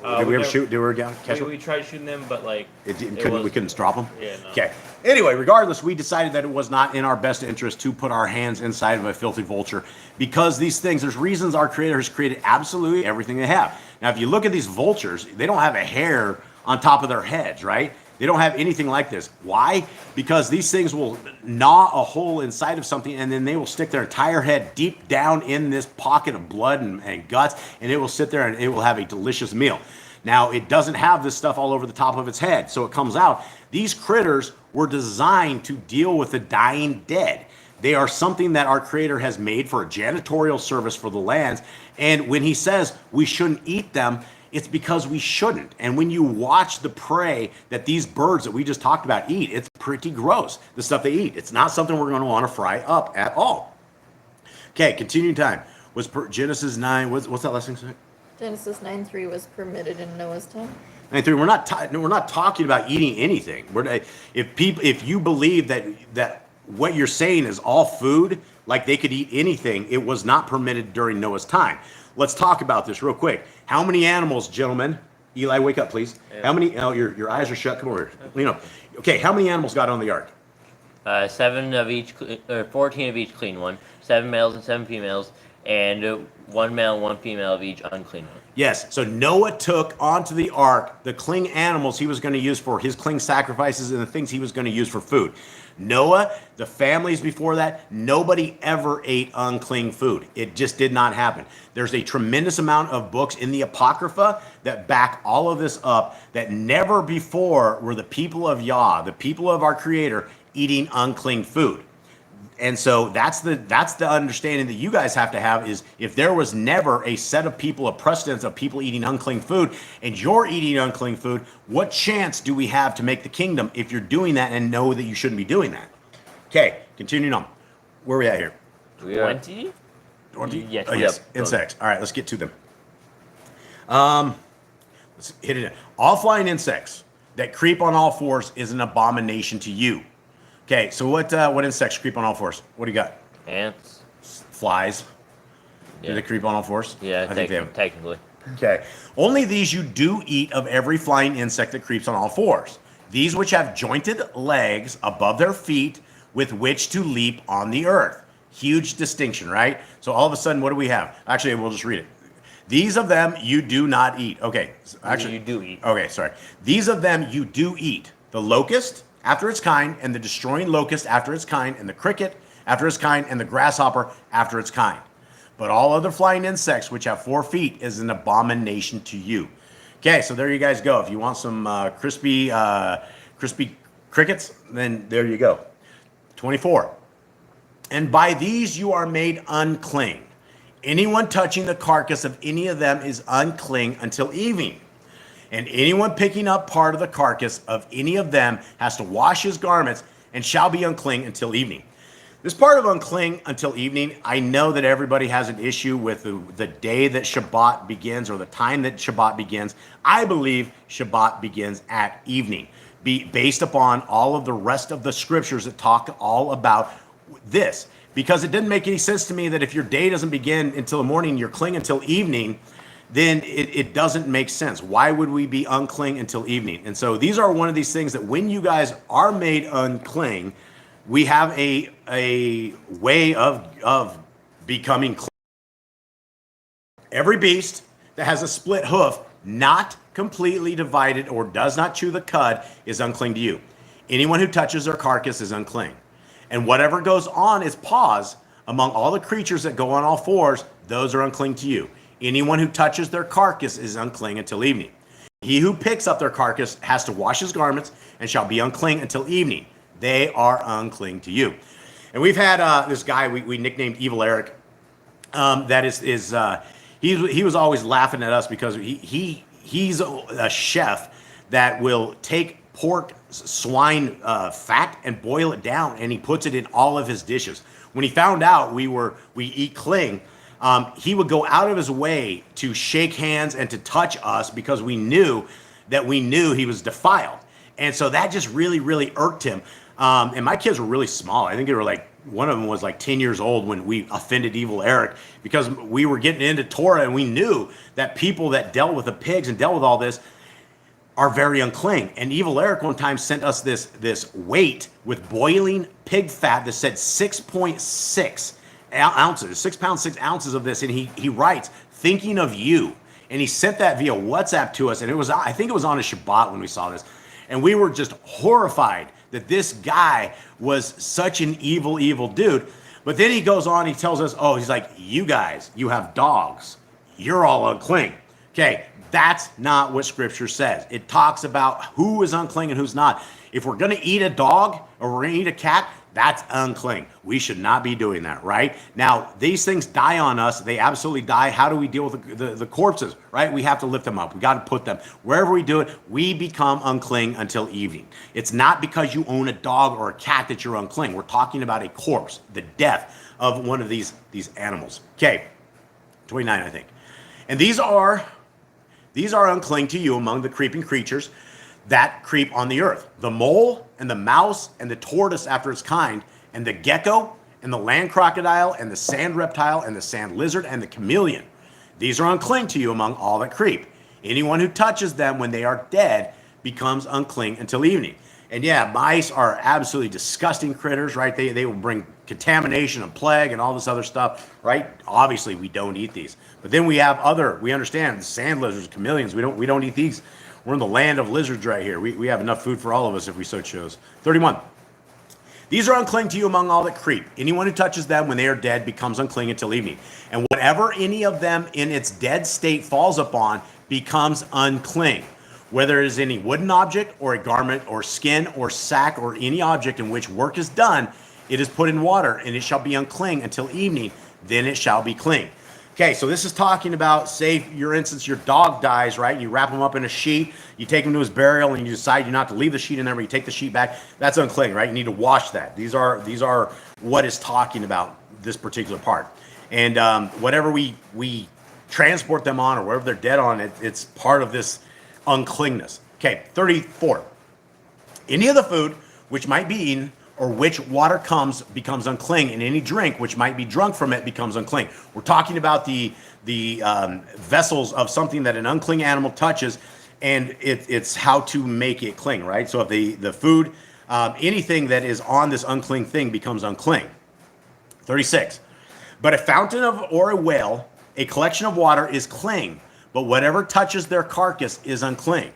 Did we ever shoot? Did we ever catch one? We tried shooting them, but like We couldn't drop them? Yeah, no. Okay. Anyway, regardless, we decided that it was not in our best interest to put our hands inside of a filthy vulture because these things, there's reasons our Creator has created absolutely everything they have. Now, if you look at these vultures, they don't have a hair on top of their heads, right? They don't have anything like this. Why? Because these things will gnaw a hole inside of something and then they will stick their entire head deep down in this pocket of blood and guts, and it will sit there and it will have a delicious meal. Now, it doesn't have this stuff all over the top of its head, so it comes out. These critters were designed to deal with the dying dead. They are something that our Creator has made for a janitorial service for the lands, and when he says we shouldn't eat them, it's because we shouldn't. And when you watch the prey that these birds that we just talked about eat, it's pretty gross, the stuff they eat. It's not something we're going to want to fry up at all. Okay, continuing time. Was Genesis 9, what's that last thing say? Genesis 9:3 was permitted in Noah's time. 9:3, we're not talking about eating anything. If you believe that what you're saying is all food, like they could eat anything, it was not permitted during Noah's time. Let's talk about this real quick. How many animals, gentlemen? Eli, wake up, please. Yeah. How many? Oh, your eyes are shut. Come over here. Okay, how many animals got on the ark? 7 of each, or 14 of each clean one, 7 males and 7 females, and 1 male and 1 female of each unclean one. Yes, so Noah took onto the ark the cling animals he was going to use for his cling sacrifices and the things he was going to use for food. Noah, the families before that, nobody ever ate unclean food. It just did not happen. There's a tremendous amount of books in the Apocrypha that back all of this up, that never before were the people of Yah, the people of our Creator, eating unclean food. And so that's the understanding that you guys have to have, is if there was never a set of people, a precedence of people eating unclean food, and you're eating unclean food, what chance do we have to make the kingdom if you're doing that and know that you shouldn't be doing that? Okay, continuing on. Where are we at here? We are 20? 20? Yes. Oh, yes. Yep. Insects. All right, let's get to them. Let's hit it in. All flying insects that creep on all fours is an abomination to you. Okay, so what insects creep on all fours? What do you got? ants. Flies. Yeah. Do they creep on all fours? Yeah, I think they have. technically. Okay. Only these you do eat of every flying insect that creeps on all fours. These which have jointed legs above their feet with which to leap on the earth. Huge distinction, right? So all of a sudden, what do we have? Actually, we'll just read it. These of them you do not eat. Okay. Actually, You do eat. Okay, sorry. These of them you do eat. The locust after its kind, and the destroying locust after its kind, and the cricket after its kind, and the grasshopper after its kind. But all other flying insects which have 4 feet is an abomination to you. Okay, so there you guys go. If you want some crispy crickets, then there you go. 24. And by these you are made unclean. Anyone touching the carcass of any of them is unclean until evening. And anyone picking up part of the carcass of any of them has to wash his garments and shall be unclean until evening. This part of unclean until evening, I know that everybody has an issue with the day that Shabbat begins or the time that Shabbat begins. I believe Shabbat begins at evening, based upon all of the rest of the scriptures that talk all about this. Because it didn't make any sense to me that if your day doesn't begin until the morning, you're clean until evening, then it doesn't make sense. Why would we be unclean until evening? And so these are one of these things that when you guys are made unclean, we have a way of becoming clean. Every beast that has a split hoof, not completely divided or does not chew the cud, is unclean to you. Anyone who touches their carcass is unclean. And whatever goes on its paws, among all the creatures that go on all fours, those are unclean to you. Anyone who touches their carcass is unclean until evening. He who picks up their carcass has to wash his garments and shall be unclean until evening. They are unclean to you. And we've had this guy we nicknamed Evil Eric. He was always laughing at us because he's a chef that will take pork, swine fat and boil it down, and he puts it in all of his dishes. When he found out we eat cling, he would go out of his way to shake hands and to touch us because we knew he was defiled. And so that just really, really irked him. And my kids were really small. I think they were like, one of them was like 10 years old when we offended Evil Eric because we were getting into Torah and we knew that people that dealt with the pigs and dealt with all this are very unclean. And Evil Eric one time sent us this weight with boiling pig fat that said 6.6 ounces, 6 pounds, 6 ounces of this. And he writes, thinking of you. And he sent that via WhatsApp to us. And I think it was on a Shabbat when we saw this. And we were just horrified that this guy was such an evil, evil dude. But then he goes on, he tells us, he's like, you guys, you have dogs. You're all unclean. Okay, that's not what Scripture says. It talks about who is unclean and who's not. If we're going to eat a dog or we're going to eat a cat, that's unclean. We should not be doing that, right? Now, these things die on us. They absolutely die. How do we deal with the corpses, right? We have to lift them up. We got to put them. Wherever we do it, we become unclean until evening. It's not because you own a dog or a cat that you're unclean. We're talking about a corpse, the death of one of these animals. Okay, 29, I think. And these are unclean to you among the creeping creatures that creep on the earth. The mole and the mouse and the tortoise after its kind, and the gecko and the land crocodile and the sand reptile and the sand lizard and the chameleon. These are unclean to you among all that creep. Anyone who touches them when they are dead becomes unclean until evening. And yeah, mice are absolutely disgusting critters, right? They will bring contamination and plague and all this other stuff, right? Obviously, we don't eat these. But then we understand sand lizards, chameleons. We don't eat these. We're in the land of lizards right here. We have enough food for all of us if we so chose. 31. These are unclean to you among all that creep. Anyone who touches them when they are dead becomes unclean until evening. And whatever any of them in its dead state falls upon becomes unclean. Whether it is any wooden object or a garment or skin or sack or any object in which work is done, it is put in water and it shall be unclean until evening. Then it shall be clean. Okay, so this is talking about, say, for instance, your dog dies, right? You wrap him up in a sheet, you take him to his burial, and you decide not to leave the sheet in there, but you take the sheet back. That's unclean, right? You need to wash that. These are what is talking about this particular part. And whatever we transport them on or wherever they're dead on, it's part of this uncleanness. Okay, 34. Any of the food which might be eaten or which water becomes unclean, and any drink which might be drunk from it becomes unclean. We're talking about the vessels of something that an unclean animal touches, and it's how to make it clean, right? So if the food, anything that is on this unclean thing becomes unclean. 36. But a fountain or a well, a collection of water is clean, but whatever touches their carcass is unclean.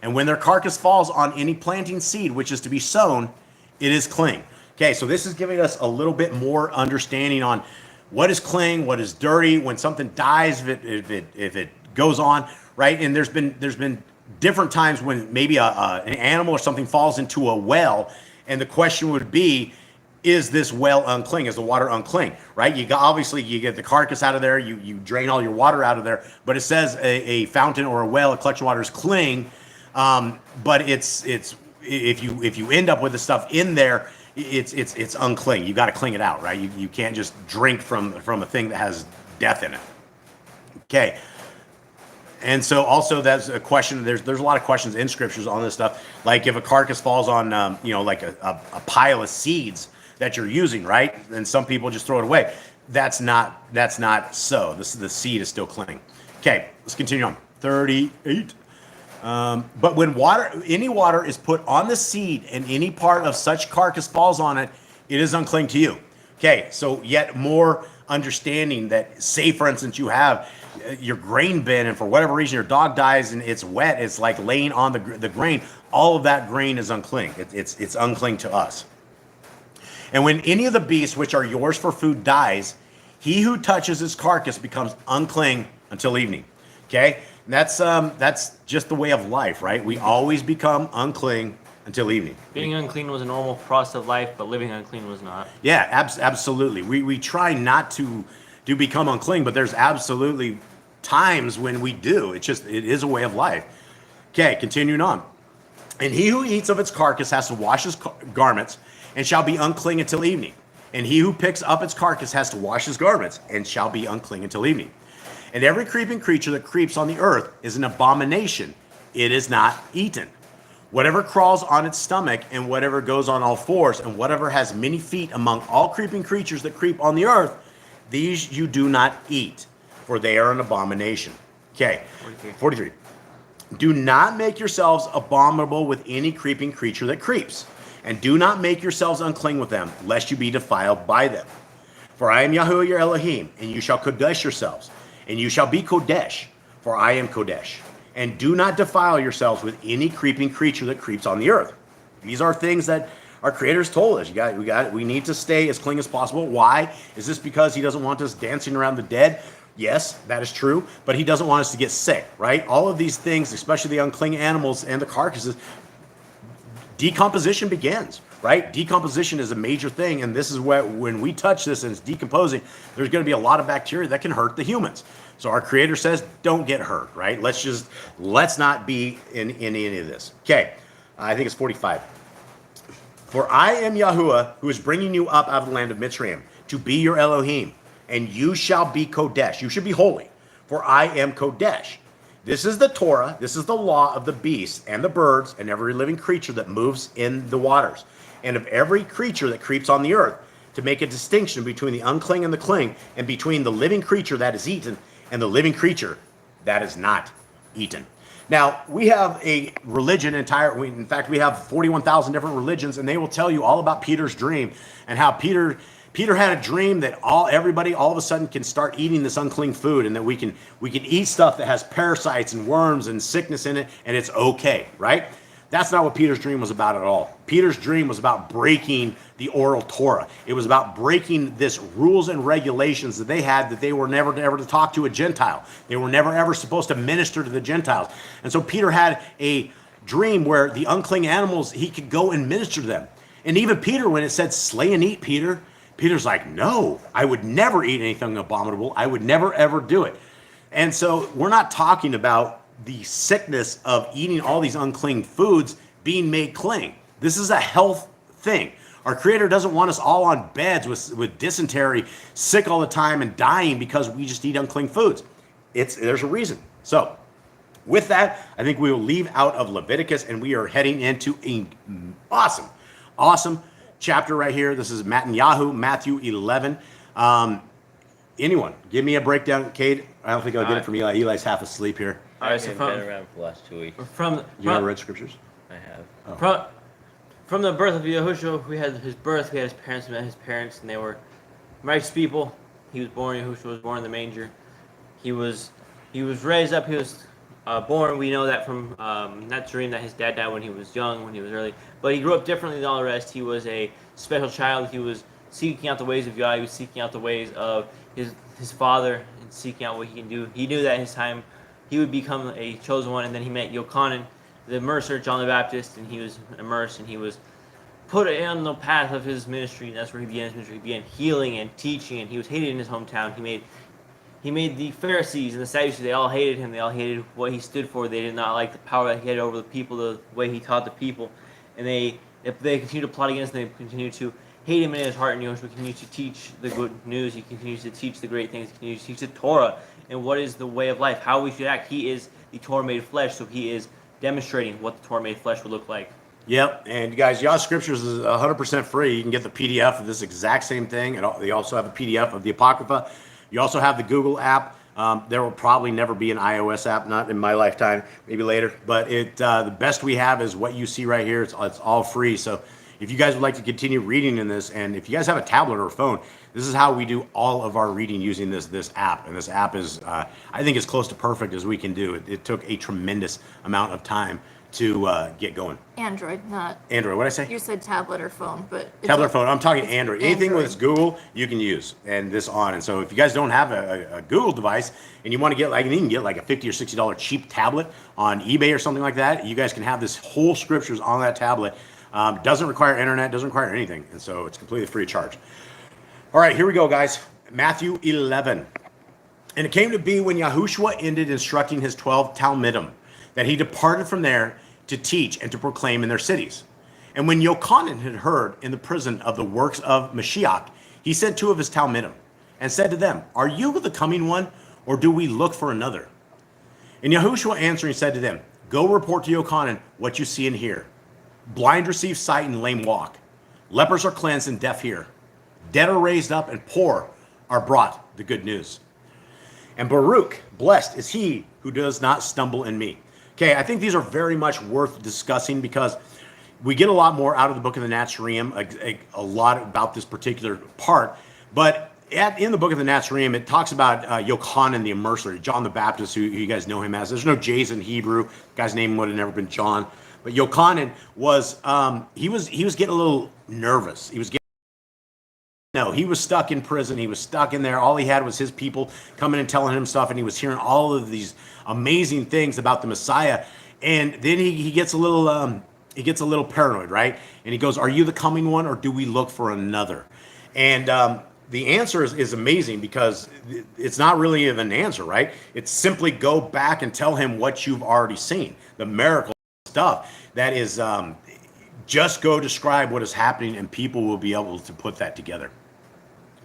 And when their carcass falls on any planting seed which is to be sown, it is clean. Okay, so this is giving us a little bit more understanding on what is clean, what is dirty, when something dies, if it goes on, right? And there's been different times when maybe an animal or something falls into a well, and the question would be, is this well unclean? Is the water unclean, right? Obviously you get the carcass out of there, you drain all your water out of there, but it says a fountain or a well, a collection of water is clean, but it's if you end up with the stuff in there, it's unclean. You got to clean it out, right? You can't just drink from a thing that has death in it. Okay. And so also that's a question. There's a lot of questions in scriptures on this stuff. Like if a carcass falls on like a pile of seeds that you're using, right? And some people just throw it away. That's not so. The seed is still clean. Okay, let's continue on. 38. But when any water is put on the seed and any part of such carcass falls on it, it is unclean to you. Okay, so yet more understanding that, say for instance, you have your grain bin, and for whatever reason your dog dies and it's wet, it's like laying on the grain. All of that grain is unclean. It's unclean to us. And when any of the beasts which are yours for food dies, he who touches its carcass becomes unclean until evening. Okay, and that's just the way of life, right? We always become unclean until evening. Being unclean was a normal process of life, but living unclean was not. Yeah, absolutely. We try not to become unclean, but there's absolutely times when we do. It is a way of life. Okay, continuing on. And he who eats of its carcass has to wash his garments and shall be unclean until evening. And he who picks up its carcass has to wash his garments and shall be unclean until evening. And every creeping creature that creeps on the earth is an abomination. It is not eaten. Whatever crawls on its stomach and whatever goes on all fours and whatever has many feet among all creeping creatures that creep on the earth, these you do not eat, for they are an abomination. Okay, 43. Do not make yourselves abominable with any creeping creature that creeps, and do not make yourselves unclean with them, lest you be defiled by them. For I am Yahuwah your Elohim, and you shall kodesh yourselves, and you shall be kodesh, for I am kodesh. And do not defile yourselves with any creeping creature that creeps on the earth. These are things that our Creator's told us. We need to stay as clean as possible. Why? Is this because He doesn't want us dancing around the dead? Yes, that is true, but He doesn't want us to get sick, right? All of these things, especially the unclean animals and the carcasses, decomposition begins, right? Decomposition is a major thing, and this is when we touch this and it's decomposing, there's going to be a lot of bacteria that can hurt the humans. So our Creator says, don't get hurt, right? Let's not be in any of this. Okay, I think it's 45. For I am Yahuwah, who is bringing you up out of the land of Mitzrayim, to be your Elohim, and you shall be Kodesh. You should be holy, for I am Kodesh. This is the Torah, this is the law of the beasts and the birds and every living creature that moves in the waters, and of every creature that creeps on the earth, to make a distinction between the unclean and the clean, and between the living creature that is eaten and the living creature that is not eaten. Now, we have a religion in fact, we have 41,000 different religions, and they will tell you all about Peter's dream and how Peter had a dream that everybody all of a sudden can start eating this unclean food, and that we can eat stuff that has parasites and worms and sickness in it, and it's okay, right? That's not what Peter's dream was about at all. Peter's dream was about breaking the oral Torah. It was about breaking this rules and regulations that they had, that they were never ever to talk to a Gentile. They were never ever supposed to minister to the Gentiles. And so Peter had a dream where the unclean animals, he could go and minister to them. And even Peter, when it said slay and eat, Peter's like, no, I would never eat anything abominable. I would never ever do it. And so we're not talking about the sickness of eating all these unclean foods being made clean. This is a health thing. Our Creator doesn't want us all on beds with dysentery, sick all the time, and dying because we just eat unclean foods. There's a reason. So with that, I think we will leave out of Leviticus, and we are heading into an awesome chapter right here. This is Matthew 11. Anyone, give me a breakdown. Cade, I don't think I'll get it from Eli. Eli's half asleep here. All right, so I've been around for the last 2 weeks. You ever read Scriptures? I have. From the birth of Yahushua, we had his birth, we had his parents, we met his parents, and they were righteous people. He was born, Yahushua was born in the manger. He was raised up, he was born. We know that from that dream that his dad died when he was young, when he was early. But he grew up differently than all the rest. He was a special child. He was seeking out the ways of Yah. He was seeking out the ways of his father and seeking out what he can do. He knew that in his time he would become a chosen one, and then he met Yochanan, the immerser, John the Baptist, and he was immersed, and he was put on the path of his ministry, and that's where he began his ministry. He began healing and teaching, and he was hated in his hometown. He made the Pharisees and the Sadducees, they all hated him. They all hated what he stood for. They did not like the power that he had over the people, the way he taught the people. And if they continued to plot against him, they continued to hate him in his heart. And Yahushua continued to teach the good news. He continues to teach the great things. He continues to teach the Torah and what is the way of life, how we should act. He is the Torah made flesh, so he is demonstrating what the Torah made flesh would look like. Yep, and you guys, Yah Scriptures is 100% free. You can get the PDF of this exact same thing, and they also have a PDF of the Apocrypha. You also have the Google app. There will probably never be an iOS app, not in my lifetime, maybe later. But the best we have is what you see right here. It's all free, so if you guys would like to continue reading in this, and if you guys have a tablet or a phone, this is how we do all of our reading using this app. And this app is, I think, as close to perfect as we can do. It took a tremendous amount of time to get going. Android, not. Android, what did I say? You said tablet or phone, but. Tablet or phone. I'm talking it's Android. Anything Android. with Google, you can use, and this on. And so if you guys don't have a Google device and you want to get like, you can get like a $50 or $60 cheap tablet on eBay or something like that, you guys can have this whole scriptures on that tablet. Doesn't require internet, doesn't require anything. And so it's completely free of charge. All right, here we go, guys. Matthew 11. And it came to be when Yahushua ended instructing his 12 Talmidim that he departed from there to teach and to proclaim in their cities. And when Yochanan had heard in the prison of the works of Mashiach, he sent 2 of his Talmidim and said to them, "Are you the coming one, or do we look for another?" And Yahushua answering said to them, "Go report to Yochanan what you see and hear. Blind receive sight and lame walk. Lepers are cleansed and deaf hear. Dead are raised up and poor are brought the good news. And Baruch, blessed is he who does not stumble in me." Okay, I think these are very much worth discussing because we get a lot more out of the book of the Nazarene, a lot about this particular part. But in the book of the Nazarene, it talks about Yochanan the Immerser, John the Baptist, who you guys know him as. There's no J's in Hebrew. The guy's name would have never been John. But Yochanan was, he was getting a little nervous. He was stuck in prison. He was stuck in there. All he had was his people coming and telling him stuff, and he was hearing all of these amazing things about the Messiah. And then he gets a little paranoid, right? And he goes, "Are you the coming one, or do we look for another?" And the answer is amazing because it's not really an answer, right? It's simply go back and tell him what you've already seen, the miracle stuff. That is, just go describe what is happening, and people will be able to put that together.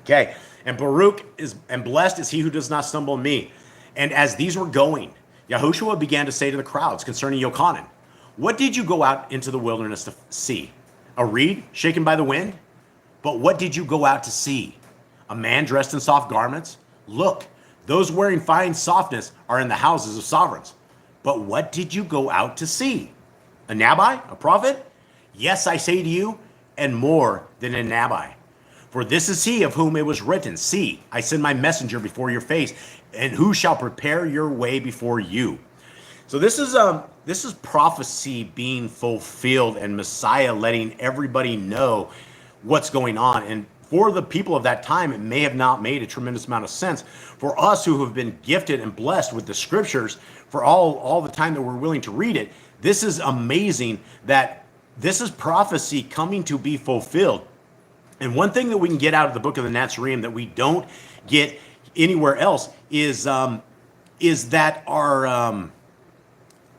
Okay, and Baruch is, and blessed is he who does not stumble in me. And as these were going, Yahushua began to say to the crowds concerning Yochanan, "What did you go out into the wilderness to see? A reed shaken by the wind? But what did you go out to see? A man dressed in soft garments? Look, those wearing fine softness are in the houses of sovereigns. But what did you go out to see? A Nabai, a prophet? Yes, I say to you, and more than a Nabai. For this is he of whom it was written, 'See, I send my messenger before your face, and who shall prepare your way before you.'" So this is prophecy being fulfilled, and Messiah letting everybody know what's going on. And for the people of that time, it may have not made a tremendous amount of sense. For us who have been gifted and blessed with the scriptures for all the time that we're willing to read it, this is amazing that this is prophecy coming to be fulfilled. And one thing that we can get out of the book of the Nazarene that we don't get anywhere else is that our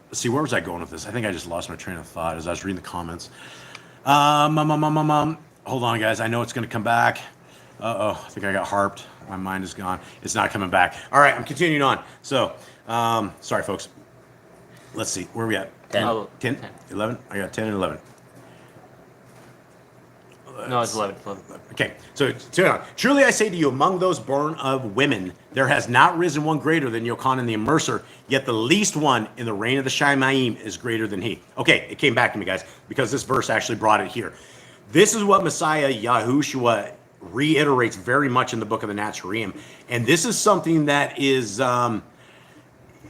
let's see, where was I going with this? I think I just lost my train of thought as I was reading the comments. Hold on, guys. I know it's going to come back. I think I got harped. My mind is gone. It's not coming back. All right, I'm continuing on. So, sorry, folks. Let's see. Where are we at? 10. 10? 11? I got 10 and 11. No, it's 11. Okay, so truly I say to you, among those born of women, there has not risen one greater than Yochanan the Immerser, yet the least one in the reign of the Shemaim is greater than he. Okay, it came back to me, guys, because this verse actually brought it here. This is what Messiah Yahushua reiterates very much in the book of the Nazarene, and this is something that is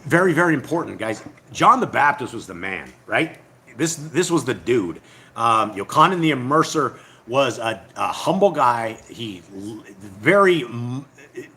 very, very important, guys. John the Baptist was the man, right? This was the dude. Yochanan the Immerser was a humble guy. He very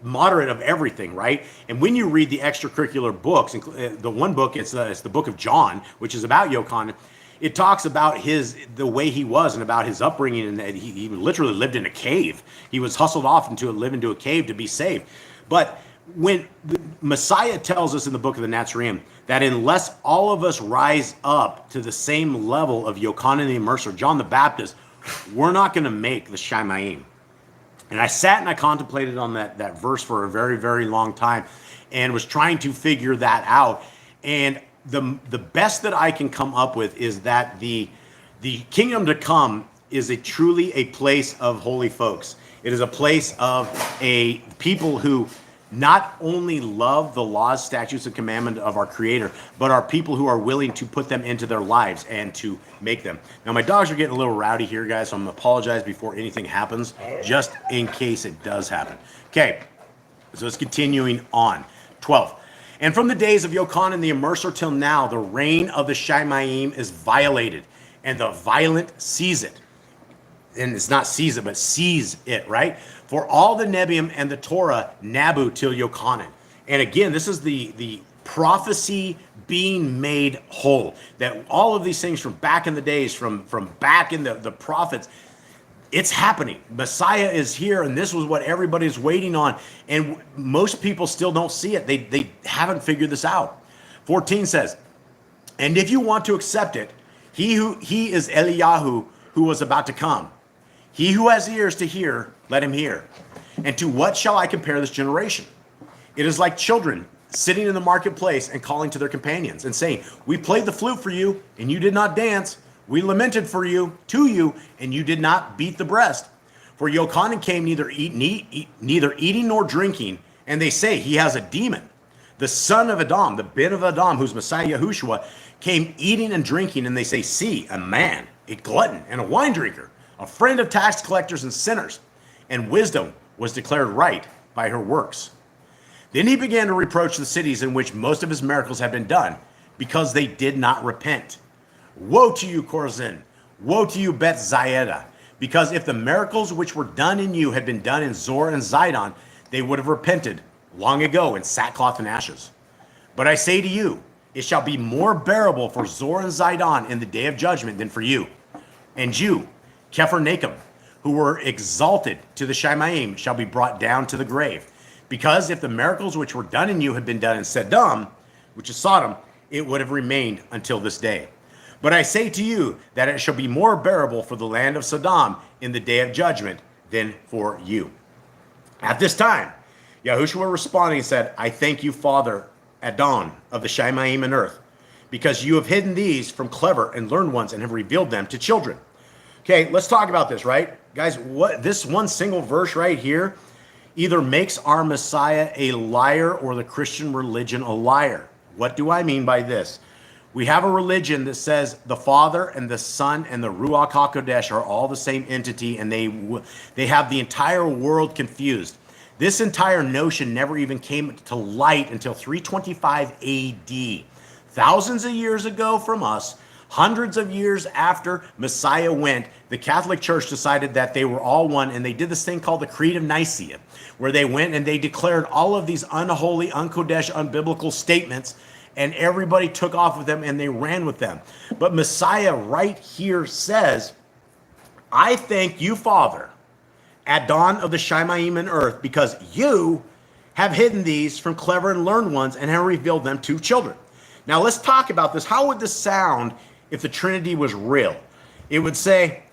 moderate of everything, right? And when you read the extracurricular books, the one book, it's the book of John, which is about Yochanan. It talks about the way he was and about his upbringing, and that he literally lived in a cave. He was hustled off to live into a cave to be saved. But when the Messiah tells us in the book of the Nazarene that unless all of us rise up to the same level of Yochanan the Immerser, John the Baptist, we're not going to make the Shemaim. And I sat and I contemplated on that verse for a very, very long time and was trying to figure that out. And the best that I can come up with is that the kingdom to come is truly a place of holy folks. It is a place of a people who not only love the laws, statutes, and commandments of our Creator, but are people who are willing to put them into their lives and to make them. Now, my dogs are getting a little rowdy here, guys, so I'm going to apologize before anything happens, just in case it does happen. Okay, so it's continuing on. 12. And from the days of Yochanan the Immerser till now, the reign of the Shamayim is violated, and the violent seize it. And it's not seize it, but seize it, right? For all the Nebiim and the Torah, Nabu till Yochanan. And again, this is the prophecy being made whole. That all of these things from back in the days, from back in the prophets, it's happening. Messiah is here, and this was what everybody's waiting on. And most people still don't see it. They haven't figured this out. 14 says, and if you want to accept it, he is Eliyahu who was about to come. He who has ears to hear, let him hear. And to what shall I compare this generation? It is like children sitting in the marketplace and calling to their companions and saying, we played the flute for you, and you did not dance. We lamented for you, to you, and you did not beat the breast. For Yochanan came neither eating nor drinking, and they say he has a demon. The son of Adam, the Ben of Adam, who's Messiah Yahushua, came eating and drinking, and they say, see, a man, a glutton, and a wine drinker, a friend of tax collectors and sinners, and wisdom was declared right by her works. Then he began to reproach the cities in which most of his miracles had been done, because they did not repent. Woe to you, Chorazin! Woe to you, Beth Zaida! Because if the miracles which were done in you had been done in Zor and Zidon, they would have repented long ago in sackcloth and ashes. But I say to you, it shall be more bearable for Zor and Zidon in the day of judgment than for you. And you, Kephar-Nahum, who were exalted to the Shamayim, shall be brought down to the grave. Because if the miracles which were done in you had been done in Sodom, which is Sodom, it would have remained until this day. But I say to you that it shall be more bearable for the land of Sodom in the day of judgment than for you. At this time, Yahushua responding said, I thank you, Father, Adon of the Shamayim and earth, because you have hidden these from clever and learned ones and have revealed them to children. Okay, let's talk about this, right? Guys, what this one single verse right here either makes our Messiah a liar or the Christian religion a liar. What do I mean by this? We have a religion that says the Father and the Son and the Ruach HaKodesh are all the same entity, and they have the entire world confused. This entire notion never even came to light until 325 AD. Thousands of years ago from us, hundreds of years after Messiah went, the Catholic Church decided that they were all one, and they did this thing called the Creed of Nicaea, where they went and they declared all of these unholy, unkodesh, unbiblical statements, and everybody took off with them and they ran with them. But Messiah right here says, I thank you, Father, Adon of the Shamayim and earth, because you have hidden these from clever and learned ones and have revealed them to children. Now let's talk about this. How would this sound if the Trinity was real? It would say,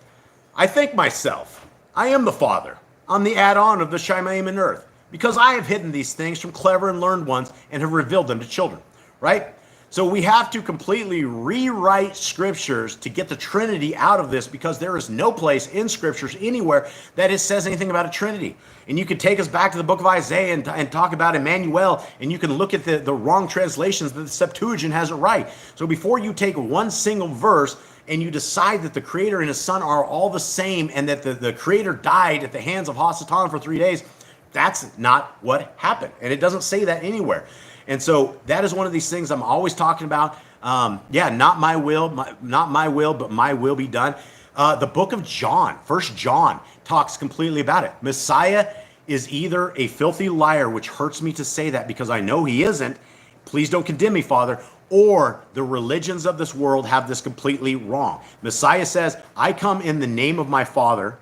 I thank myself. I am the Father. I'm the Adon of the Shamayim and earth, because I have hidden these things from clever and learned ones and have revealed them to children. Right? So we have to completely rewrite scriptures to get the Trinity out of this, because there is no place in scriptures anywhere that it says anything about a Trinity. And you can take us back to the book of Isaiah and talk about Emmanuel, and you can look at the wrong translations that the Septuagint has it right. So before you take one single verse and you decide that the Creator and His Son are all the same, and that the Creator died at the hands of Hasatan for 3 days, that's not what happened. And it doesn't say that anywhere. And so that is one of these things I'm always talking about. Not my will, but my will be done. The book of John, 1 John, talks completely about it. Messiah is either a filthy liar, which hurts me to say that because I know he isn't. Please don't condemn me, Father. Or the religions of this world have this completely wrong. Messiah says, I come in the name of my Father.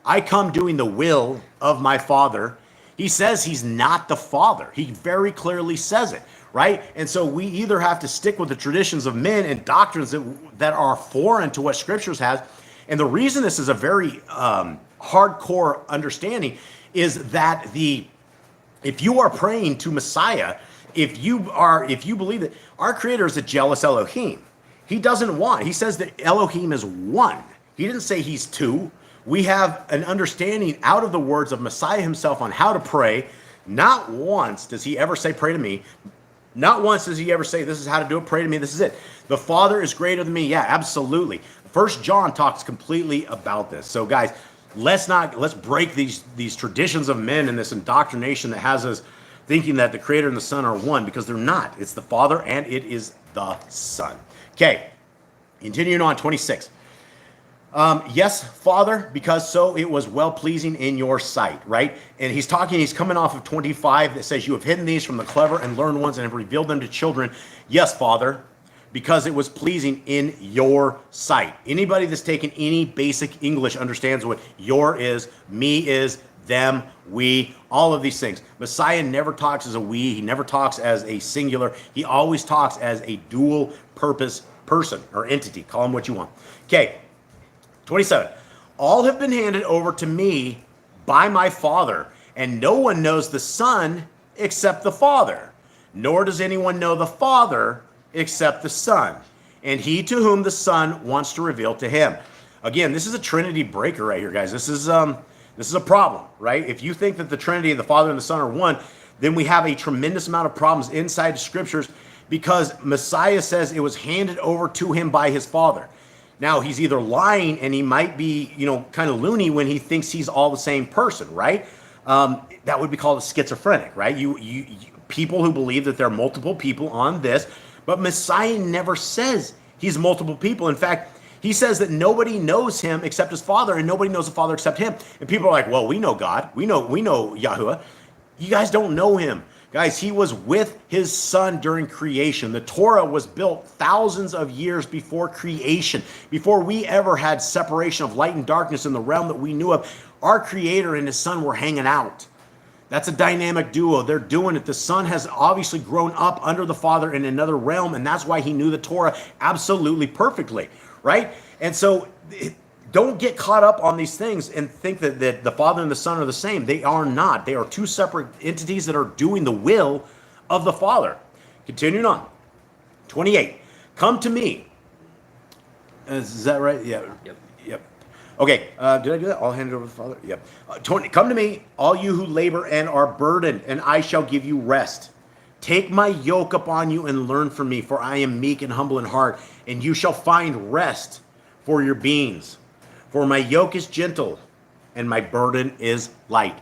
I come doing the will of my Father. He says he's not the Father. He very clearly says it, right? And so we either have to stick with the traditions of men and doctrines that are foreign to what Scriptures has. And the reason this is a very hardcore understanding is that if you are praying to Messiah, if you believe that our Creator is a jealous Elohim, he says that Elohim is one. He didn't say he's two. We have an understanding out of the words of Messiah himself on how to pray. Not once does he ever say, pray to me. Not once does he ever say, this is how to do it, pray to me, this is it. The Father is greater than me. Yeah, absolutely. First John talks completely about this. So guys, let's break these traditions of men and this indoctrination that has us thinking that the Creator and the Son are one, because they're not. It's the Father and it is the Son. Okay, continuing on, 26. Yes, Father, because so it was well-pleasing in your sight, right? And he's coming off of 25 that says, you have hidden these from the clever and learned ones and have revealed them to children. Yes, Father, because it was pleasing in your sight. Anybody that's taken any basic English understands what your is, me is, them, we, all of these things. Messiah never talks as a we. He never talks as a singular. He always talks as a dual purpose person or entity. Call him what you want. Okay. 27. All have been handed over to me by my Father, and no one knows the Son except the Father, nor does anyone know the Father except the Son, and he to whom the Son wants to reveal to him. Again, this is a Trinity breaker right here, guys. This is a problem, right? If you think that the Trinity, the Father and the Son are one, then we have a tremendous amount of problems inside the Scriptures, because Messiah says it was handed over to him by his Father. Now, he's either lying and he might be, kind of loony when he thinks he's all the same person, right? That would be called a schizophrenic, right? You people who believe that there are multiple people on this, but Messiah never says he's multiple people. In fact, he says that nobody knows him except his Father, and nobody knows the Father except him. And people are like, well, we know God. We know Yahuwah. You guys don't know him. Guys, he was with his Son during creation. The Torah was built thousands of years before creation, before we ever had separation of light and darkness in the realm that we knew of. Our Creator and his Son were hanging out. That's a dynamic duo. They're doing it. The Son has obviously grown up under the Father in another realm, and that's why he knew the Torah absolutely perfectly, right? And so don't get caught up on these things and think that the Father and the Son are the same. They are not. They are two separate entities that are doing the will of the Father. Continuing on. 28. Come to me. Is that right? Yeah. Yep. Okay. Did I do that? I'll hand it over to the Father. Yep. 20. Come to me, all you who labor and are burdened, and I shall give you rest. Take my yoke upon you and learn from me, for I am meek and humble in heart, and you shall find rest for your beings. For my yoke is gentle and my burden is light.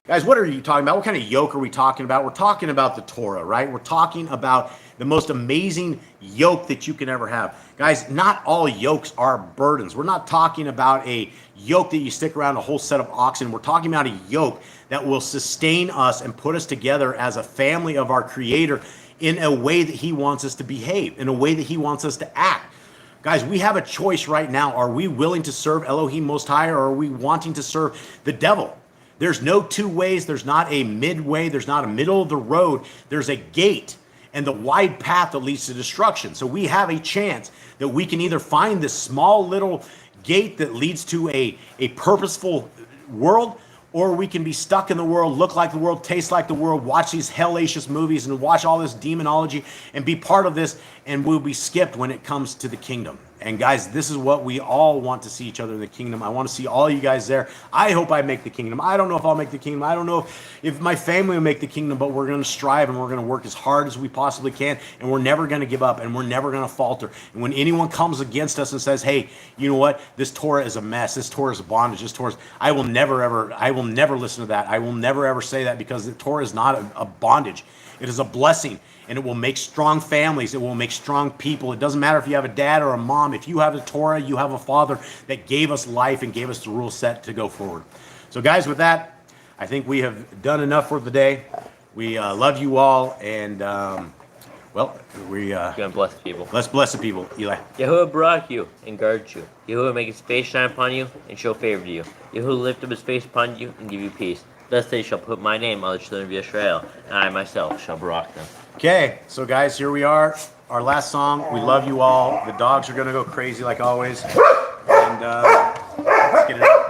Guys, what are you talking about? What kind of yoke are we talking about? We're talking about the Torah, right? We're talking about the most amazing yoke that you can ever have. Guys, not all yokes are burdens. We're not talking about a yoke that you stick around a whole set of oxen. We're talking about a yoke that will sustain us and put us together as a family of our Creator in a way that he wants us to behave, in a way that he wants us to act. Guys, we have a choice right now. Are we willing to serve Elohim Most High, or are we wanting to serve the devil? There's no two ways. There's not a midway. There's not a middle of the road. There's a gate and the wide path that leads to destruction. So we have a chance that we can either find this small little gate that leads to a purposeful world, or we can be stuck in the world, look like the world, taste like the world, watch these hellacious movies and watch all this demonology and be part of this, and we'll be skipped when it comes to the kingdom. And guys, this is what we all want to see each other in the kingdom. I want to see all you guys there. I hope I make the kingdom. I don't know if I'll make the kingdom. I don't know if my family will make the kingdom, but we're going to strive and we're going to work as hard as we possibly can, and we're never going to give up, and we're never going to falter. And when anyone comes against us and says, hey, you know what? This Torah is a mess. This Torah is a bondage. This Torah is, I will never listen to that. I will never ever say that, because the Torah is not a bondage. It is a blessing, and it will make strong families. It will make strong people. It doesn't matter if you have a dad or a mom. If you have the Torah, you have a Father that gave us life and gave us the rule set to go forward. So guys, with that, I think we have done enough for the day. We love you all, and we God bless the people. let's bless the people. Eli. Yahuwah brought you and guard you. Yahuwah make his face shine upon you and show favor to you. Yahuwah lift up his face upon you and give you peace. Thus they shall put my name on the children of Israel, and I myself shall barak them. Okay, so guys, here we are. Our last song. We love you all. The dogs are going to go crazy like always. And let's get it up.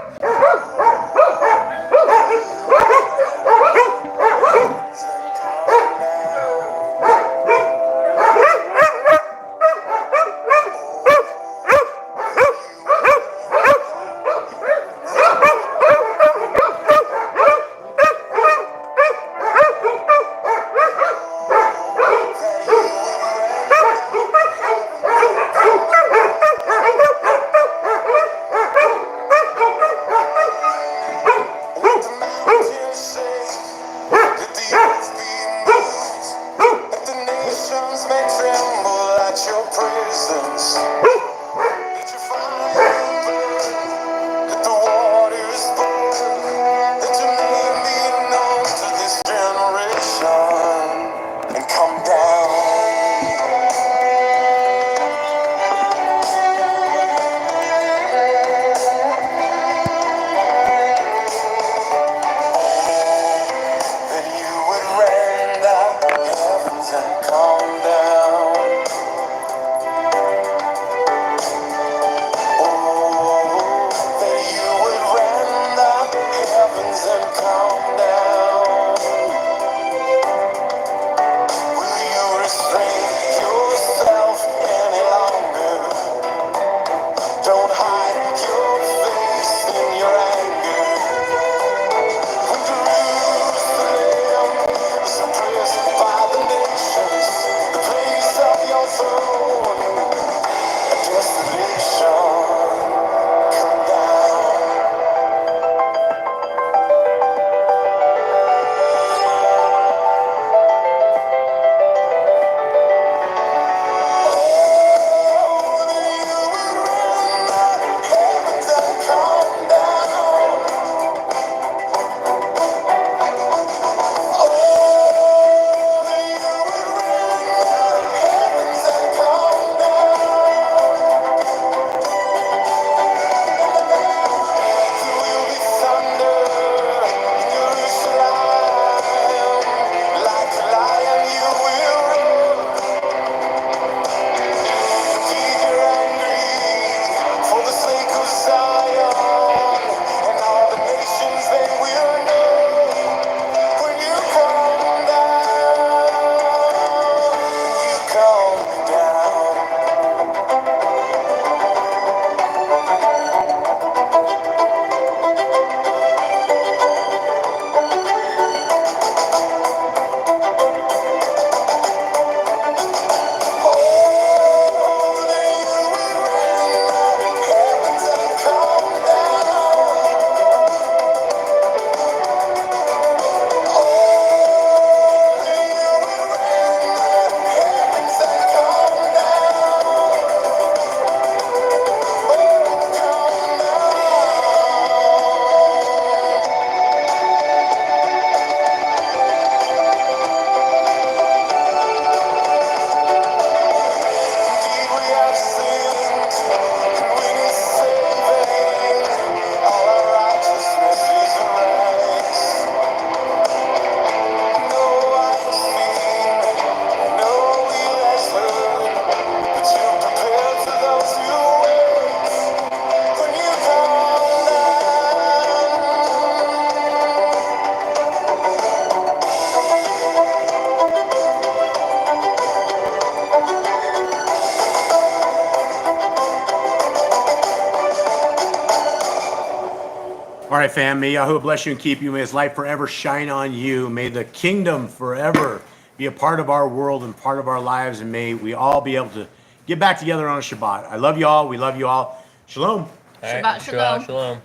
right, fam. May Yahweh bless you and keep you. May his light forever shine on you. May the kingdom forever be a part of our world and part of our lives. And may we all be able to get back together on a Shabbat. I love you all. We love you all. Shalom. All right, Shabbat shalom. Shalom.